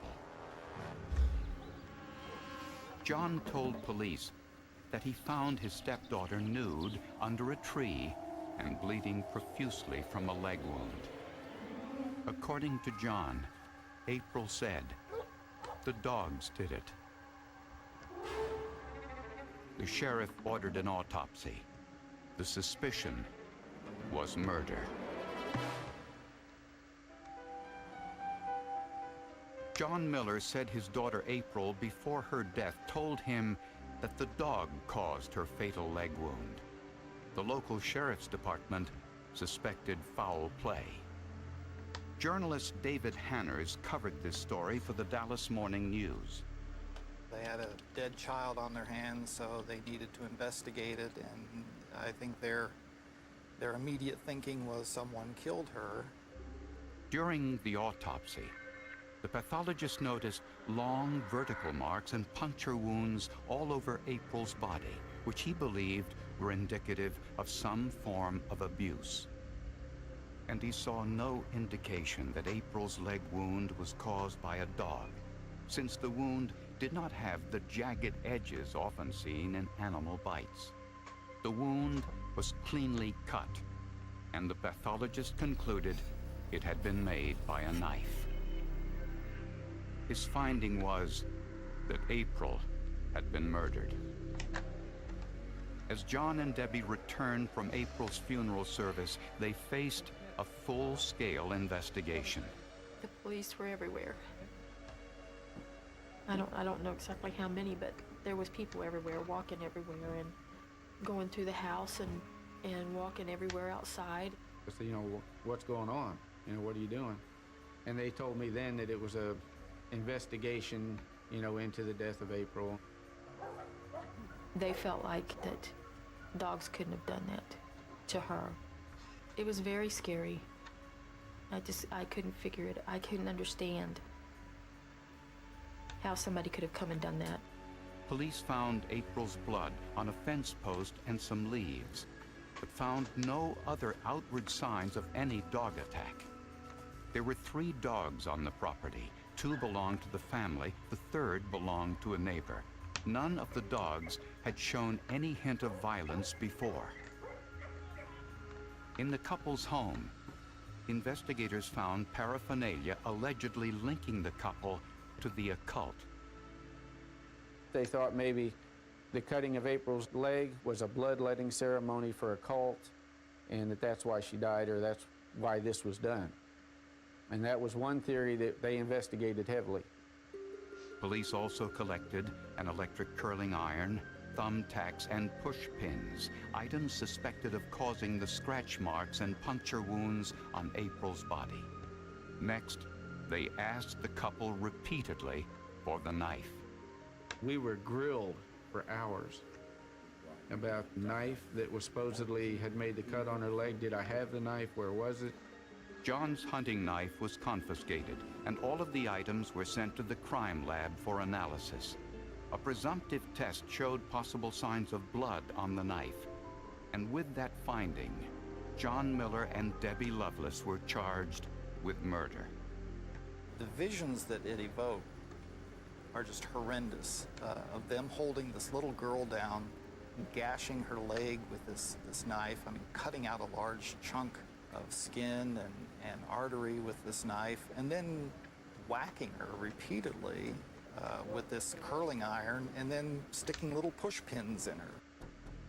John told police that he found his stepdaughter nude under a tree and bleeding profusely from a leg wound. According to John, April said, "The dogs did it." The sheriff ordered an autopsy. The suspicion was murder. John Miller said his daughter April, before her death, told him that the dog caused her fatal leg wound. The local sheriff's department suspected foul play. Journalist David Hanners covered this story for the Dallas Morning News. They had a dead child on their hands, so they needed to investigate it, and I think their immediate thinking was someone killed her. During the autopsy, the pathologist noticed long vertical marks and puncture wounds all over April's body, which he believed were indicative of some form of abuse. And he saw no indication that April's leg wound was caused by a dog, since the wound did not have the jagged edges often seen in animal bites. The wound was cleanly cut, and the pathologist concluded it had been made by a knife. His finding was that April had been murdered. As John and Debbie returned from April's funeral service, they faced a full-scale investigation. The police were everywhere. I don't know exactly how many, but there was people everywhere, walking everywhere and going through the house and walking everywhere outside. I said, you know, what's going on? You know, what are you doing? And they told me then that it was a investigation, you know, into the death of April. They felt like that dogs couldn't have done that to her. It was very scary. I couldn't figure it. I couldn't understand how somebody could have come and done that. Police found April's blood on a fence post and some leaves, but found no other outward signs of any dog attack. There were 3 dogs on the property. 2 belonged to the family, the 3rd belonged to a neighbor. None of the dogs had shown any hint of violence before. In the couple's home, investigators found paraphernalia allegedly linking the couple to the occult. They thought maybe the cutting of April's leg was a bloodletting ceremony for a cult, and that's why she died, or that's why this was done. And that was one theory that they investigated heavily. Police also collected an electric curling iron, thumbtacks, and push pins, items suspected of causing the scratch marks and puncture wounds on April's body. Next, they asked the couple repeatedly for the knife. We were grilled for hours about the knife that was supposedly had made the cut on her leg. Did I have the knife? Where was it? John's hunting knife was confiscated, and all of the items were sent to the crime lab for analysis. A presumptive test showed possible signs of blood on the knife. And with that finding, John Miller and Debbie Lovelace were charged with murder. The visions that it evoked are just horrendous, of them holding this little girl down, gashing her leg with this knife, I mean, cutting out a large chunk of skin and artery with this knife, and then whacking her repeatedly with this curling iron, and then sticking little push pins in her.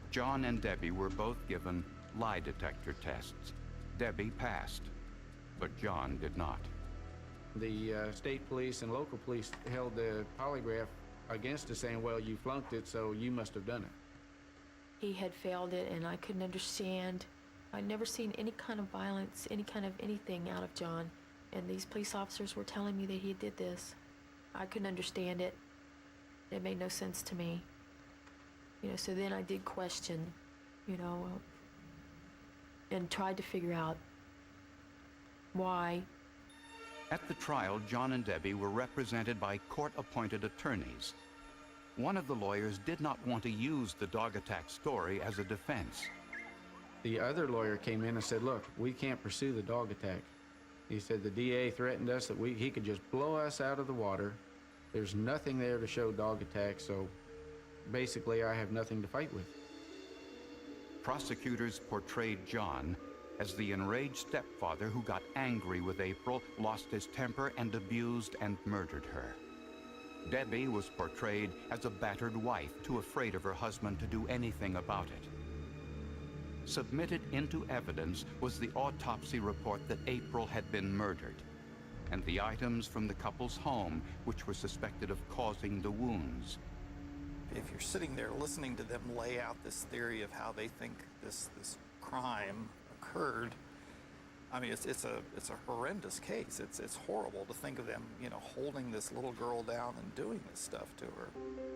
John and Debbie were both given lie detector tests. Debbie passed, but John did not. The state police and local police held the polygraph against us, saying, well, you flunked it, so you must have done it. He had failed it, and I couldn't understand. I'd never seen any kind of violence, any kind of anything out of John, and these police officers were telling me that he did this. I couldn't understand it. It made no sense to me. So then I did question, and tried to figure out why. At the trial, John and Debbie were represented by court-appointed attorneys. One of the lawyers did not want to use the dog attack story as a defense. The other lawyer came in and said, look, we can't pursue the dog attack. He said the DA threatened us that he could just blow us out of the water. There's nothing there to show dog attack, so basically I have nothing to fight with. Prosecutors portrayed John as the enraged stepfather who got angry with April, lost his temper, and abused and murdered her. Debbie was portrayed as a battered wife, too afraid of her husband to do anything about it. Submitted into evidence was the autopsy report that April had been murdered, and the items from the couple's home which were suspected of causing the wounds. If you're sitting there listening to them lay out this theory of how they think this crime occurred, I mean, it's a horrendous case. It's horrible to think of them, holding this little girl down and doing this stuff to her.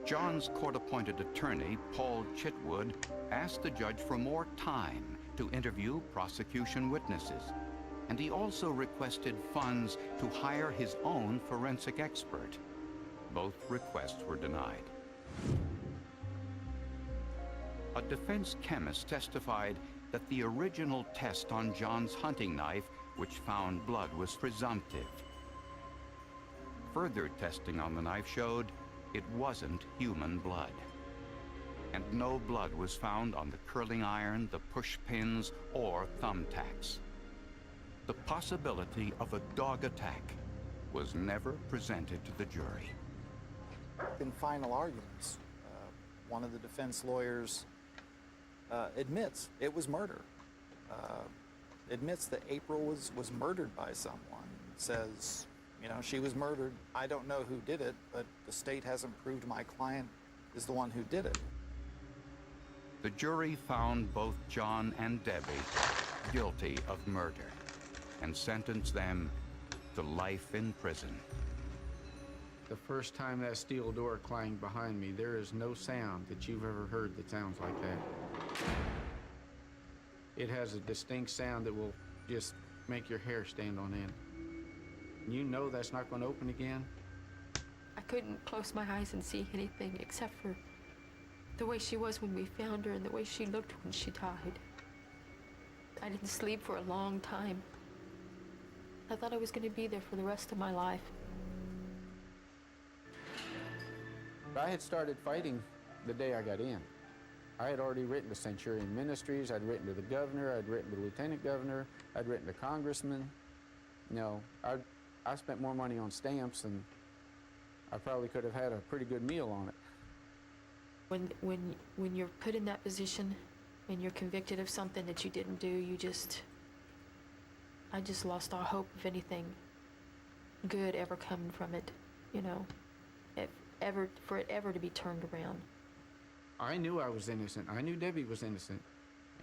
John's court-appointed attorney, Paul Chitwood, asked the judge for more time to interview prosecution witnesses, and he also requested funds to hire his own forensic expert. Both requests were denied. A defense chemist testified that the original test on John's hunting knife, which found blood, was presumptive. Further testing on the knife showed it wasn't human blood. And no blood was found on the curling iron, the push pins, or thumbtacks. The possibility of a dog attack was never presented to the jury. In final arguments, one of the defense lawyers admits it was murder, admits that April was murdered by someone, says, she was murdered. I don't know who did it, but the state hasn't proved my client is the one who did it. The jury found both John and Debbie guilty of murder and sentenced them to life in prison. The first time that steel door clanged behind me, there is no sound that you've ever heard that sounds like that. It has a distinct sound that will just make your hair stand on end. You know that's not going to open again. I couldn't close my eyes and see anything except for the way she was when we found her and the way she looked when she died. I didn't sleep for a long time. I thought I was going to be there for the rest of my life. I had started fighting the day I got in. I had already written to Centurion Ministries, I'd written to the governor, I'd written to the lieutenant governor, I'd written to congressmen. I spent more money on stamps than I probably could have had a pretty good meal on it. When you're put in that position and you're convicted of something that you didn't do, I just lost all hope of anything good ever coming from it, you know, for it ever to be turned around. I knew I was innocent. I knew Debbie was innocent.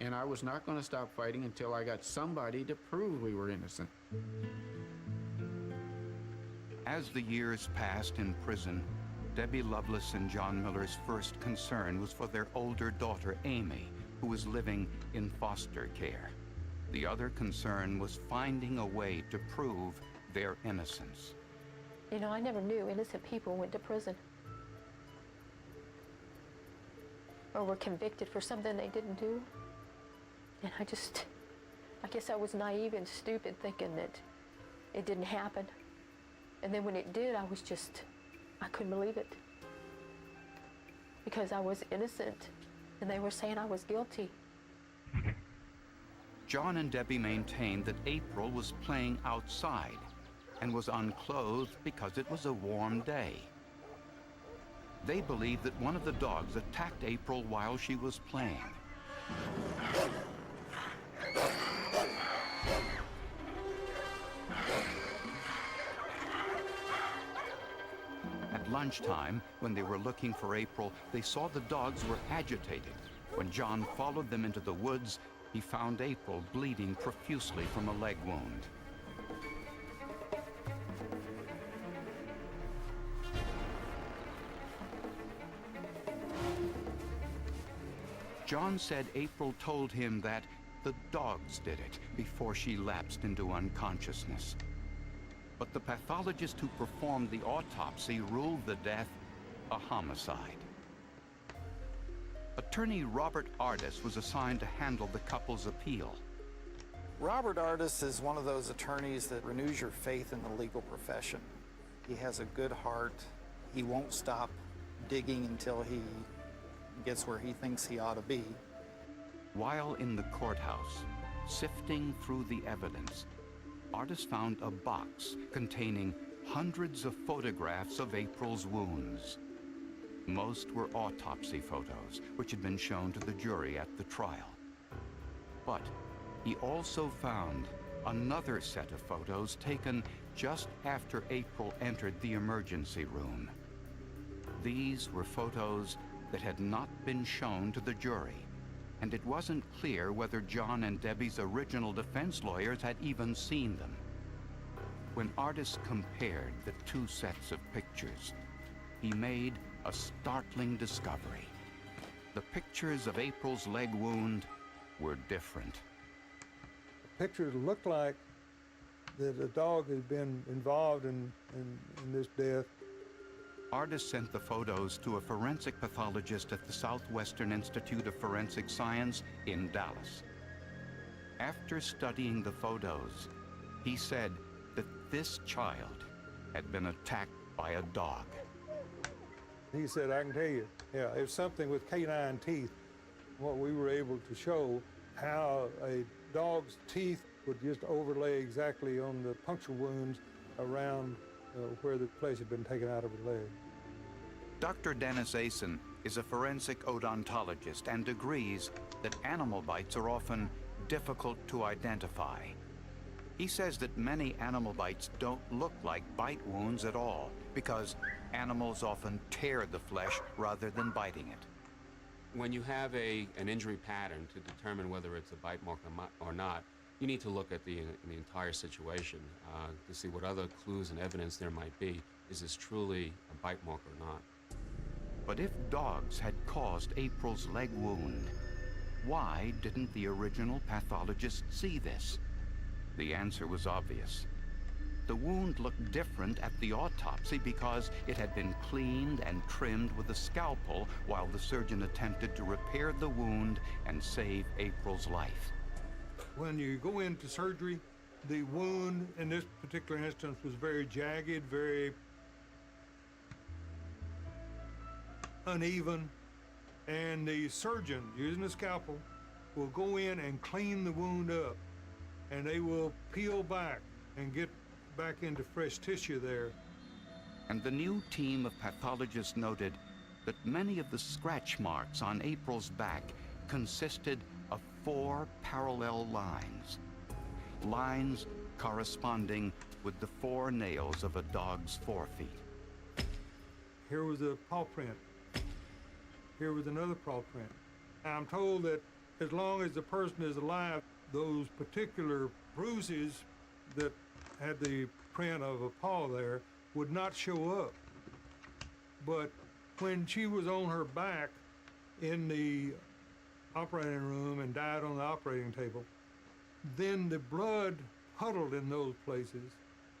And I was not going to stop fighting until I got somebody to prove we were innocent. As the years passed in prison, Debbie Loveless and John Miller's first concern was for their older daughter, Amy, who was living in foster care. The other concern was finding a way to prove their innocence. You know, I never knew innocent people went to prison or were convicted for something they didn't do. And I guess I was naive and stupid thinking that it didn't happen. And then when it did, I couldn't believe it. Because I was innocent and they were saying I was guilty. John and Debbie maintained that April was playing outside and was unclothed because it was a warm day. They believed that one of the dogs attacked April while she was playing. At lunchtime, when they were looking for April, they saw the dogs were agitated. When John followed them into the woods, he found April bleeding profusely from a leg wound. John said April told him that the dogs did it before she lapsed into unconsciousness. But the pathologist who performed the autopsy ruled the death a homicide. Attorney Robert Ardis was assigned to handle the couple's appeal. Robert Ardis is one of those attorneys that renews your faith in the legal profession. He has a good heart. He won't stop digging until he gets where he thinks he ought to be. While in the courthouse, sifting through the evidence, Ardis found a box containing hundreds of photographs of April's wounds. Most were autopsy photos, which had been shown to the jury at the trial. But he also found another set of photos taken just after April entered the emergency room. These were photos that had not been shown to the jury, and it wasn't clear whether John and Debbie's original defense lawyers had even seen them. When Ardis compared the two sets of pictures, he made a startling discovery. The pictures of April's leg wound were different. The pictures looked like that a dog had been involved in this death. Ardis sent the photos to a forensic pathologist at the Southwestern Institute of Forensic Science in Dallas. After studying the photos, he said that this child had been attacked by a dog. He said, I can tell you, yeah, it was something with canine teeth. What we were able to show, how a dog's teeth would just overlay exactly on the puncture wounds around where the place had been taken out of her leg. Dr. Dennis Asen is a forensic odontologist and agrees that animal bites are often difficult to identify. He says that many animal bites don't look like bite wounds at all because animals often tear the flesh rather than biting it. When you have an injury pattern to determine whether it's a bite mark or not, you need to look at the entire situation to see what other clues and evidence there might be. Is this truly a bite mark or not? But if dogs had caused April's leg wound, why didn't the original pathologist see this? The answer was obvious. The wound looked different at the autopsy because it had been cleaned and trimmed with a scalpel while the surgeon attempted to repair the wound and save April's life. When you go into surgery, the wound in this particular instance was very jagged, very uneven, and the surgeon, using a scalpel, will go in and clean the wound up, and they will peel back and get back into fresh tissue there. And the new team of pathologists noted that many of the scratch marks on April's back consisted of 4 parallel lines. Lines corresponding with the 4 nails of a dog's forefeet. Here was a paw print. Here was another paw print. I'm told that as long as the person is alive, those particular bruises that had the print of a paw there would not show up. But when she was on her back in the operating room and died on the operating table, then the blood puddled in those places,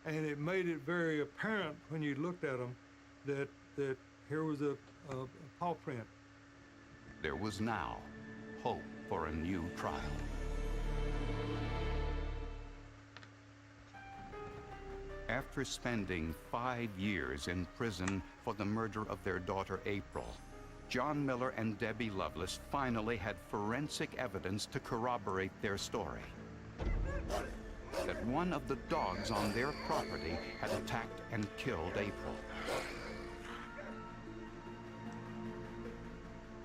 and it made it very apparent when you looked at them that here was a paw print. There was now hope for a new trial. After spending 5 years in prison for the murder of their daughter April, John Miller and Debbie Loveless finally had forensic evidence to corroborate their story. That one of the dogs on their property had attacked and killed April.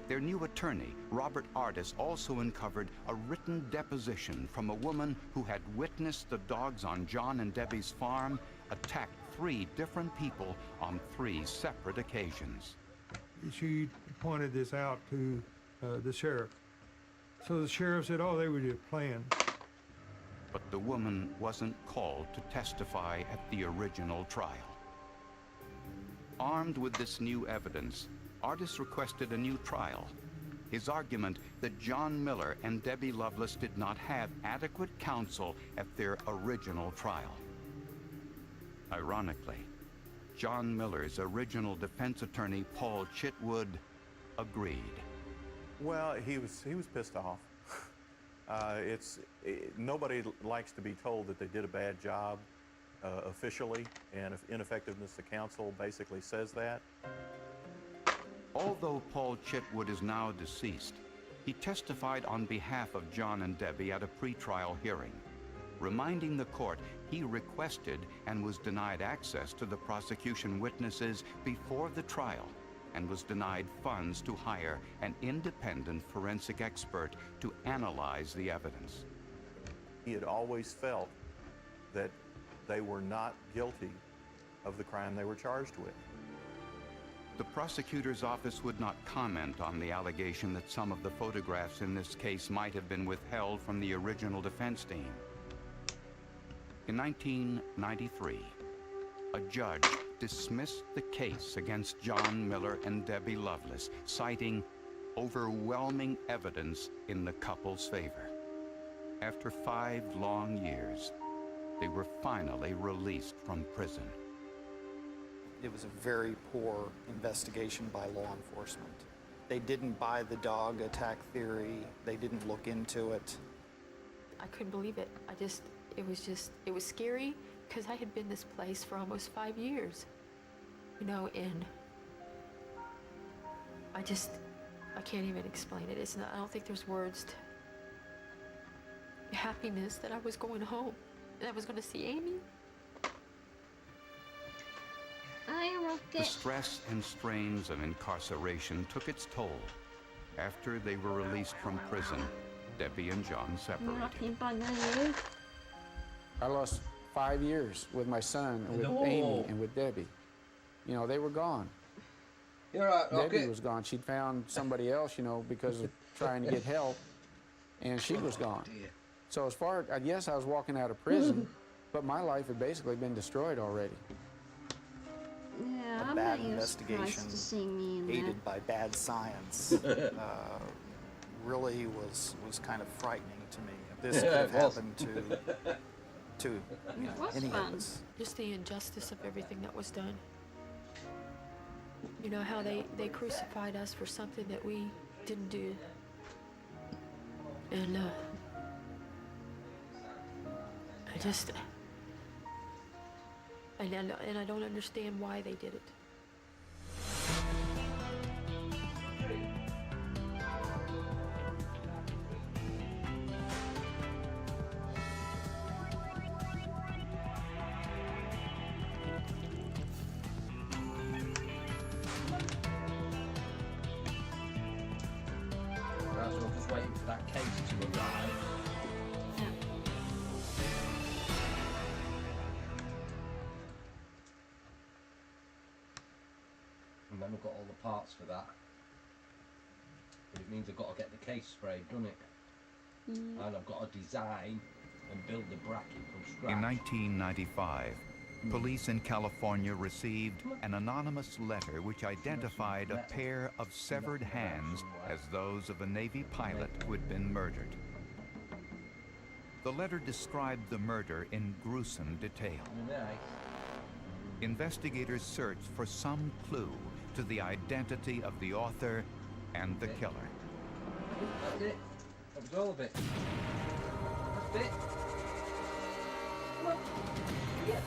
Their new attorney, Robert Ardis, also uncovered a written deposition from a woman who had witnessed the dogs on John and Debbie's farm attack 3 different people on 3 separate occasions. She pointed this out to the sheriff. So the sheriff said, oh, they were just playing. But the woman wasn't called to testify at the original trial. Armed with this new evidence, Ardis requested a new trial. His argument that John Miller and Debbie Loveless did not have adequate counsel at their original trial. Ironically, John Miller's original defense attorney, Paul Chitwood, agreed. Well, he was pissed off. Nobody likes to be told that they did a bad job officially, and if ineffectiveness of counsel basically says that. Although Paul Chitwood is now deceased, he testified on behalf of John and Debbie at a pretrial hearing, reminding the court he requested and was denied access to the prosecution witnesses before the trial, and was denied funds to hire an independent forensic expert to analyze the evidence. He had always felt that they were not guilty of the crime they were charged with. The prosecutor's office would not comment on the allegation that some of the photographs in this case might have been withheld from the original defense team. In 1993, a judge dismissed the case against John Miller and Debbie Loveless, citing overwhelming evidence in the couple's favor. After 5 long years, they were finally released from prison. It was a very poor investigation by law enforcement. They didn't buy the dog attack theory. They didn't look into it. I couldn't believe it. It was scary because I had been this place for almost 5 years, you know, and I can't even explain it. I don't think there's words to happiness that I was going home and I was going to see Amy. The stress and strains of incarceration took its toll. After they were released from prison, Debbie and John separated. I lost 5 years with my son and with Amy and with Debbie. You know, they were gone. Debbie was gone. She'd found somebody else, you know, because of trying to get help, and she was gone. So as far, yes, I was walking out of prison, but my life had basically been destroyed already. Yeah, A bad investigation, aided by bad science, really was kind of frightening to me. This could have happened to you know, any of us. Just the injustice of everything that was done. You know, how they crucified us for something that we didn't do. And I don't understand why they did it. just waiting for that case to arrive. And then I've got all the parts for that. But it means I've got to get the case sprayed, doesn't it? And I've got to design and build the bracket from scratch. In 1995, police in California received an anonymous letter which identified a pair of severed hands as those of a Navy pilot who had been murdered. The letter described the murder in gruesome detail. Investigators searched for some clue to the identity of the author and the killer. That's it. That was all of it. That's it. Come on. Yeah.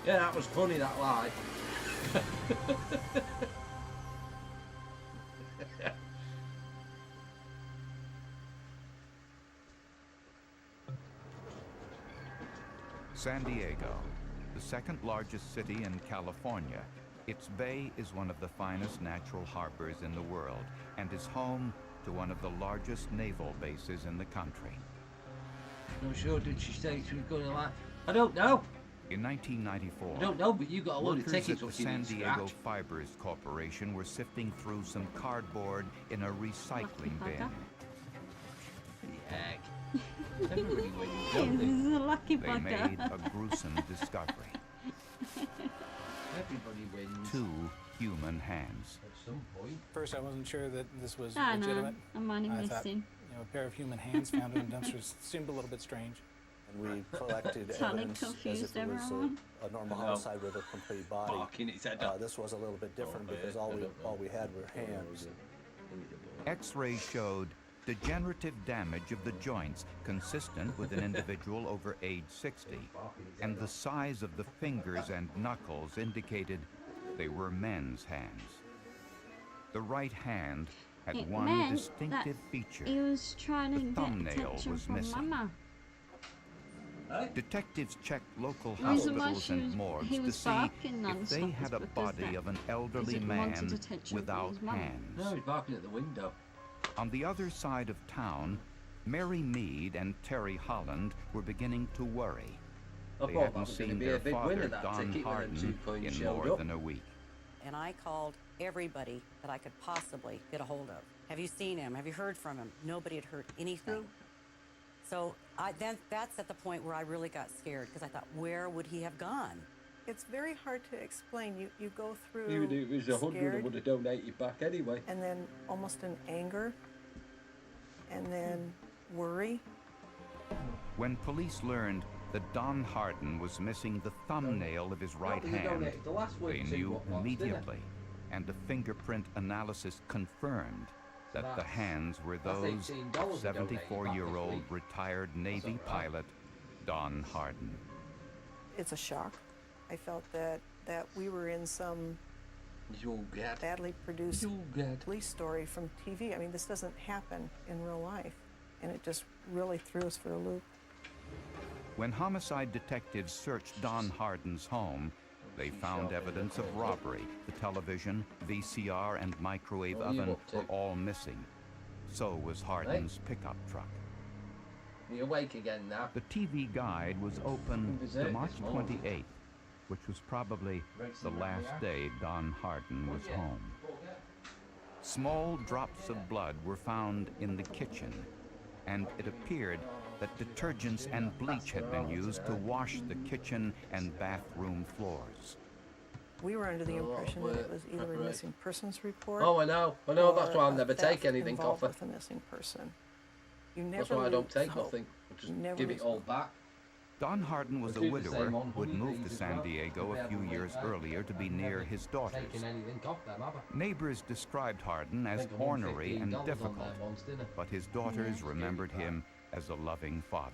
Yeah, that was funny, that lie. San Diego, the second largest city in California, its bay is one of the finest natural harbors in the world and is home to one of the largest naval bases in the country. No sure, did she say she was going to like... I don't know. In 1994, I don't know, but you got a load of workers tickets at the what you San need to Diego scratch. Fibers Corporation were sifting through some cardboard in a recycling bin. Heck. Everybody wins, This don't they? is a lucky They bugger. made a gruesome discovery. Everybody wins. 2 human hands. At some point. First, I wasn't sure that this was Ah, no, legitimate. I'm only I thought, missing. a pair of human hands found in dumpsters seemed a little bit strange. And we collected Sonic evidence as confused if it was everyone. a normal I know. homicide with a complete body. Barking its head up. This was a little bit different because all we had were hands. X-rays showed degenerative damage of the joints consistent with an individual over age 60, and the size of the fingers and knuckles indicated they were men's hands. The right hand had It one meant distinctive that feature. He was trying to The get thumbnail attention was from missing. Mama. Detectives checked local The reason why hospitals she and was- morgues he to was see barking if they non-stop had is a because body that- of an elderly because it wanted man attention from without his mum. hands. No, he's barking at the window. On the other side of town, Mary Mead and Terry Holland were beginning to worry. I They thought that hadn't was gonna seen be their a big father, winner, that Don ticket, when them Harden, 2 coins in showed more up. than a week. And I called everybody that I could possibly get a hold of. Have you seen him? Have you heard from him? Nobody had heard anything. So that's at the point where I really got scared because I thought, where would he have gone? It's very hard to explain. You go through Even if it was 100, I scared, would have donated back anyway. and then almost an anger, and then worry. When police learned that Don Harden was missing the thumbnail of his right was it hand, donated to last week? they See knew what was, didn't it? immediately, and a fingerprint analysis confirmed that the that's- hands were that's those $18 of they donated back this 74-year-old week. retired Navy pilot Don Harden. It's a shock. I felt that we were in some badly produced police story from TV. I mean, this doesn't happen in real life, and it just really threw us for a loop. When homicide detectives searched Don Harden's home, they found evidence of robbery. The television, VCR, and microwave What are you oven up to? were all missing. So was Harden's pickup truck. Are you awake again now? The TV guide was open Dessert to March this morning. 28th, which was probably the last day Don Harden was home. Small drops of blood were found in the kitchen, and it appeared that detergents and bleach had been used to wash the kitchen and bathroom floors. We were under the A lot of impression that it work, was either a preparation. missing persons report. Oh, I know, that's or why I'll a never theft take anything involved off her. with a missing person. You never That's why I don't lose take hope. nothing. I just Never give it lose all hope. back. Don Harden was a We'll do the widower same on who had honey moved to bees as San well. Diego We a few haven't years really earlier to be near his daughters. Taking anything off them, have I? Neighbors described Harden as think I won ornery and $15 on difficult, there once, didn't I? but his daughters remembered him as a loving father.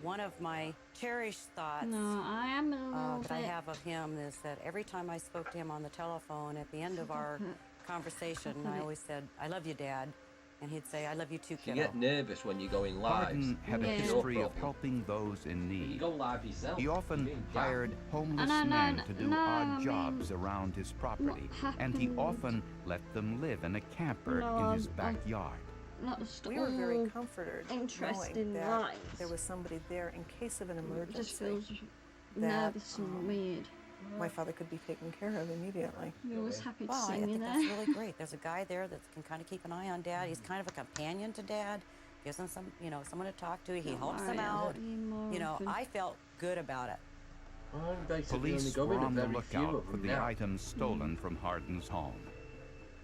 One of my cherished thoughts No, I am a little that I bit- have of him is that every time I spoke to him on the telephone at the end of our conversation, I always said, "I love you, Dad," And he'd say, I love you too, You kiddo. get nervous when you go in live. Hardin had a history of helping those in You need. go live yourself. He often being jacked. hired homeless No, men no, to do no, I odd mean, jobs around his property, and he happened? often let them live in a camper No, in his I- backyard. Not just We were very all comforted interesting knowing that lives. there was somebody there in case of an It emergency. just feels that, nervous and weird. My father could be taken care of immediately. You're always happy to Well, see I me think there. that's really great. There's a guy there that can kind of keep an eye on Dad. He's kind of a companion to Dad. Gives him some, you know, someone to talk to. He Don't helps worry, him I'll out. be more You know, open. I felt good about it. I'm basically Police only were going on to the very few lookout of for them the now. items stolen from Hardin's home.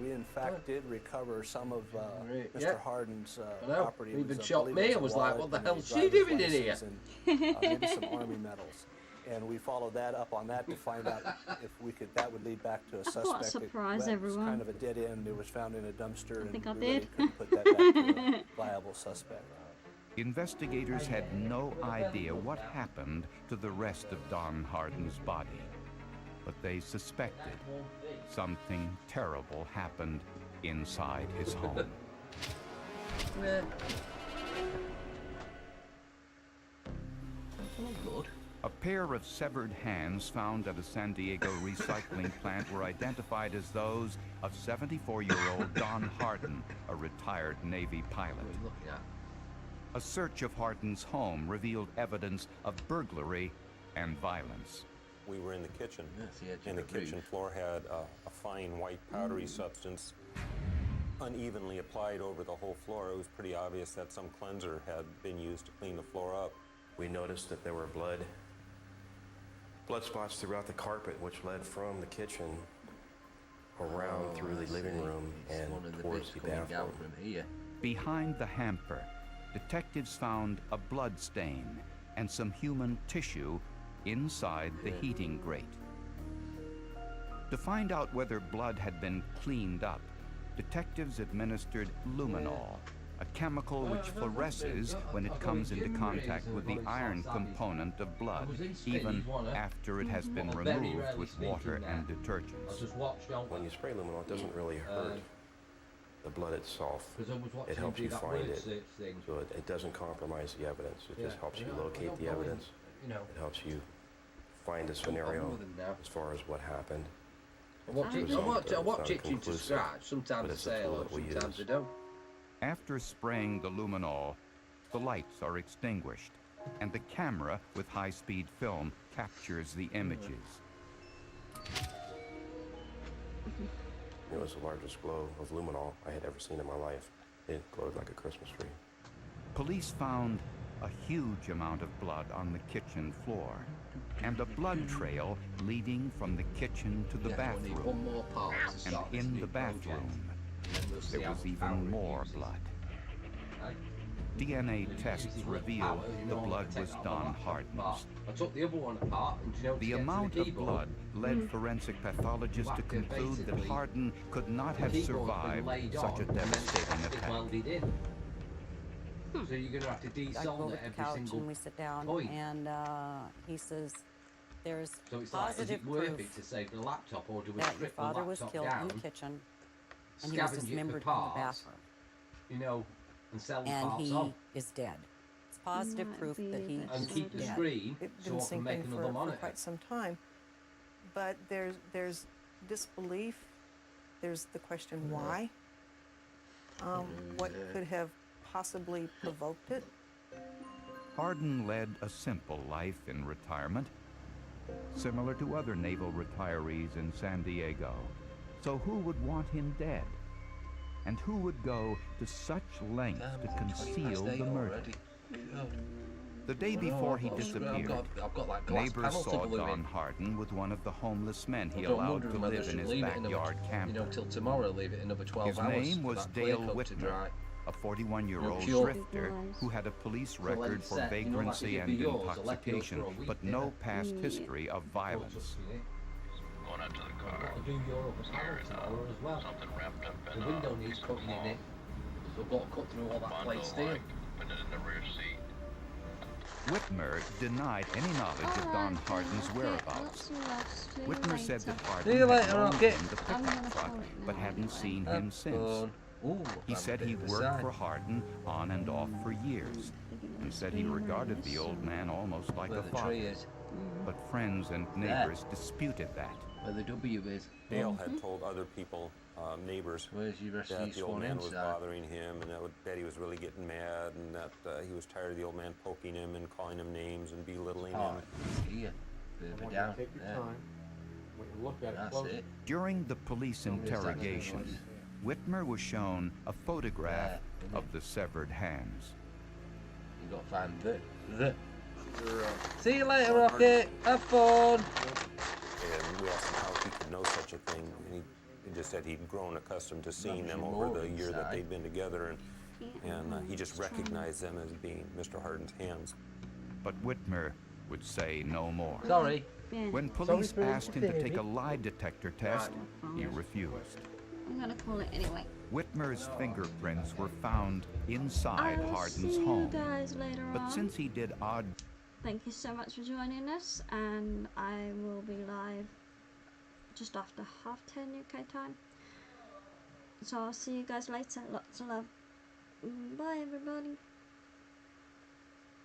We in fact did recover some of Right, Mr. yeah. Hardin's I know. property. Even It was, shot believe me. it I was a like, wallet what the and a hell's she driver's doing in here? license and, maybe some Army medals. And we followed that up on that to find out if we could. That would lead back to a suspect. What a surprise, It was everyone. kind of a dead end. It was found in a dumpster, and think I we really did. couldn't put that back to a viable suspect. Investigators had no idea what happened to the rest of Don Hardin's body, but they suspected something terrible happened inside his home. A pair of severed hands found at a San Diego recycling plant were identified as those of 74-year-old Don Hardin, a retired Navy pilot. A search of Hardin's home revealed evidence of burglary and violence. We were in the kitchen, the edge and the of the kitchen roof. floor had a fine white powdery substance unevenly applied over the whole floor. It was pretty obvious that some cleanser had been used to clean the floor up. We noticed that there were blood spots throughout the carpet, which led from the kitchen around through the living room and towards the bathroom. Behind the hamper, detectives found a blood stain and some human tissue inside the heating grate. To find out whether blood had been cleaned up, detectives administered luminol, a chemical which fluoresces when it comes into contact with the iron component of blood, even after it has been removed with water and detergents. When you spray luminol, it doesn't really hurt the blood itself. It helps you find it, so it doesn't compromise the evidence. It just helps you locate the evidence. It helps you find a scenario as far as what happened. I watch itching to scratch. Sometimes it's they say a tool hello, that we sometimes they use. don't. After spraying the luminol, the lights are extinguished, and the camera with high-speed film captures the images. It was the largest glow of luminol I had ever seen in my life. It glowed like a Christmas tree. Police found a huge amount of blood on the kitchen floor, and a blood trail leading from the kitchen to the Yeah, we'll need one bathroom. more part to And start this in new the bathroom, project. We'll see there how was much even power it more uses. blood. Right? DNA tests revealed the blood was Take Don that Hardin's. apart. I took the other one apart, and you know, to The get to amount the of keyboard, blood led forensic pathologists to conclude that Hardin could not have the keyboard's been survived laid such on a and then devastating plastic attack. welded in. So you're going to have to I go desolder over to the every couch single and we sit down, point. and he says, "There's So it's like, is positive it worth proof it to save the laptop, or do we that your strip the father was laptop killed down, in the kitchen, and he was scavenge it dismembered for in the parts, bathroom, you know, and sell the and parts he on, is dead. It's positive Might proof be that he that and is keep the dead." screen It so didn't I can sink make in another for monitor. quite some time. But there's disbelief. There's the question why. What could have possibly provoked it? Hardin led a simple life in retirement, similar to other naval retirees in San Diego. So who would want him dead? And who would go to such lengths to conceal the murder? The day before he disappeared, I've got like glass neighbors panel to saw glue Don in. Hardin with one of the homeless men he I'm allowed wondering to whether I live in should his leave it another, backyard camper. You know, till tomorrow, leave it another 12 His hours. name for was that clear Dale coat to Whitmer, dry. a 41-year-old Pure. drifter who had a police So let it record for set, you know, like vagrancy it and could be yours, or let it go intoxication, for a week, but yeah. no past history of violence. Going out to the car. I'll do your upper panel tomorrow as well. Something wrapped up in The window needs cutting in it. So I've got to cut through all that plate steel. put it in the rear seat. Whitmer denied any knowledge of Don Hardin's whereabouts. Whitmer said that See you Hardin later, had loaned Rocket. him the pickup truck, but hadn't seen him since. He said he worked for Hardin on and off for years. He said he regarded the old man almost like a father. But friends and neighbors disputed that. Where the W is. Dale had told other people, neighbors, that the old man was bothering him and that he was really getting mad and that he was tired of the old man poking him and calling him names and belittling him. Here. Take your time. When you look at it closely. During the police interrogation, Whitmer was shown a photograph of the severed hands. You got to find the. See you later, Rocket. Have fun. And we asked him how he could know such a thing, and he just said he'd grown accustomed to seeing them over the year that they'd been together, and he just recognized them as being Mr. Hardin's hands. But Whitmer would say no more. Sorry. When police asked him to take a lie detector test, he refused. I'm gonna call it anyway. Whitmer's fingerprints were found inside Hardin's see home. you guys later But on. since he did odd... Thank you so much for joining us, and I will be live just after 10:30 UK time. So I'll see you guys later. Lots of love. Bye everybody.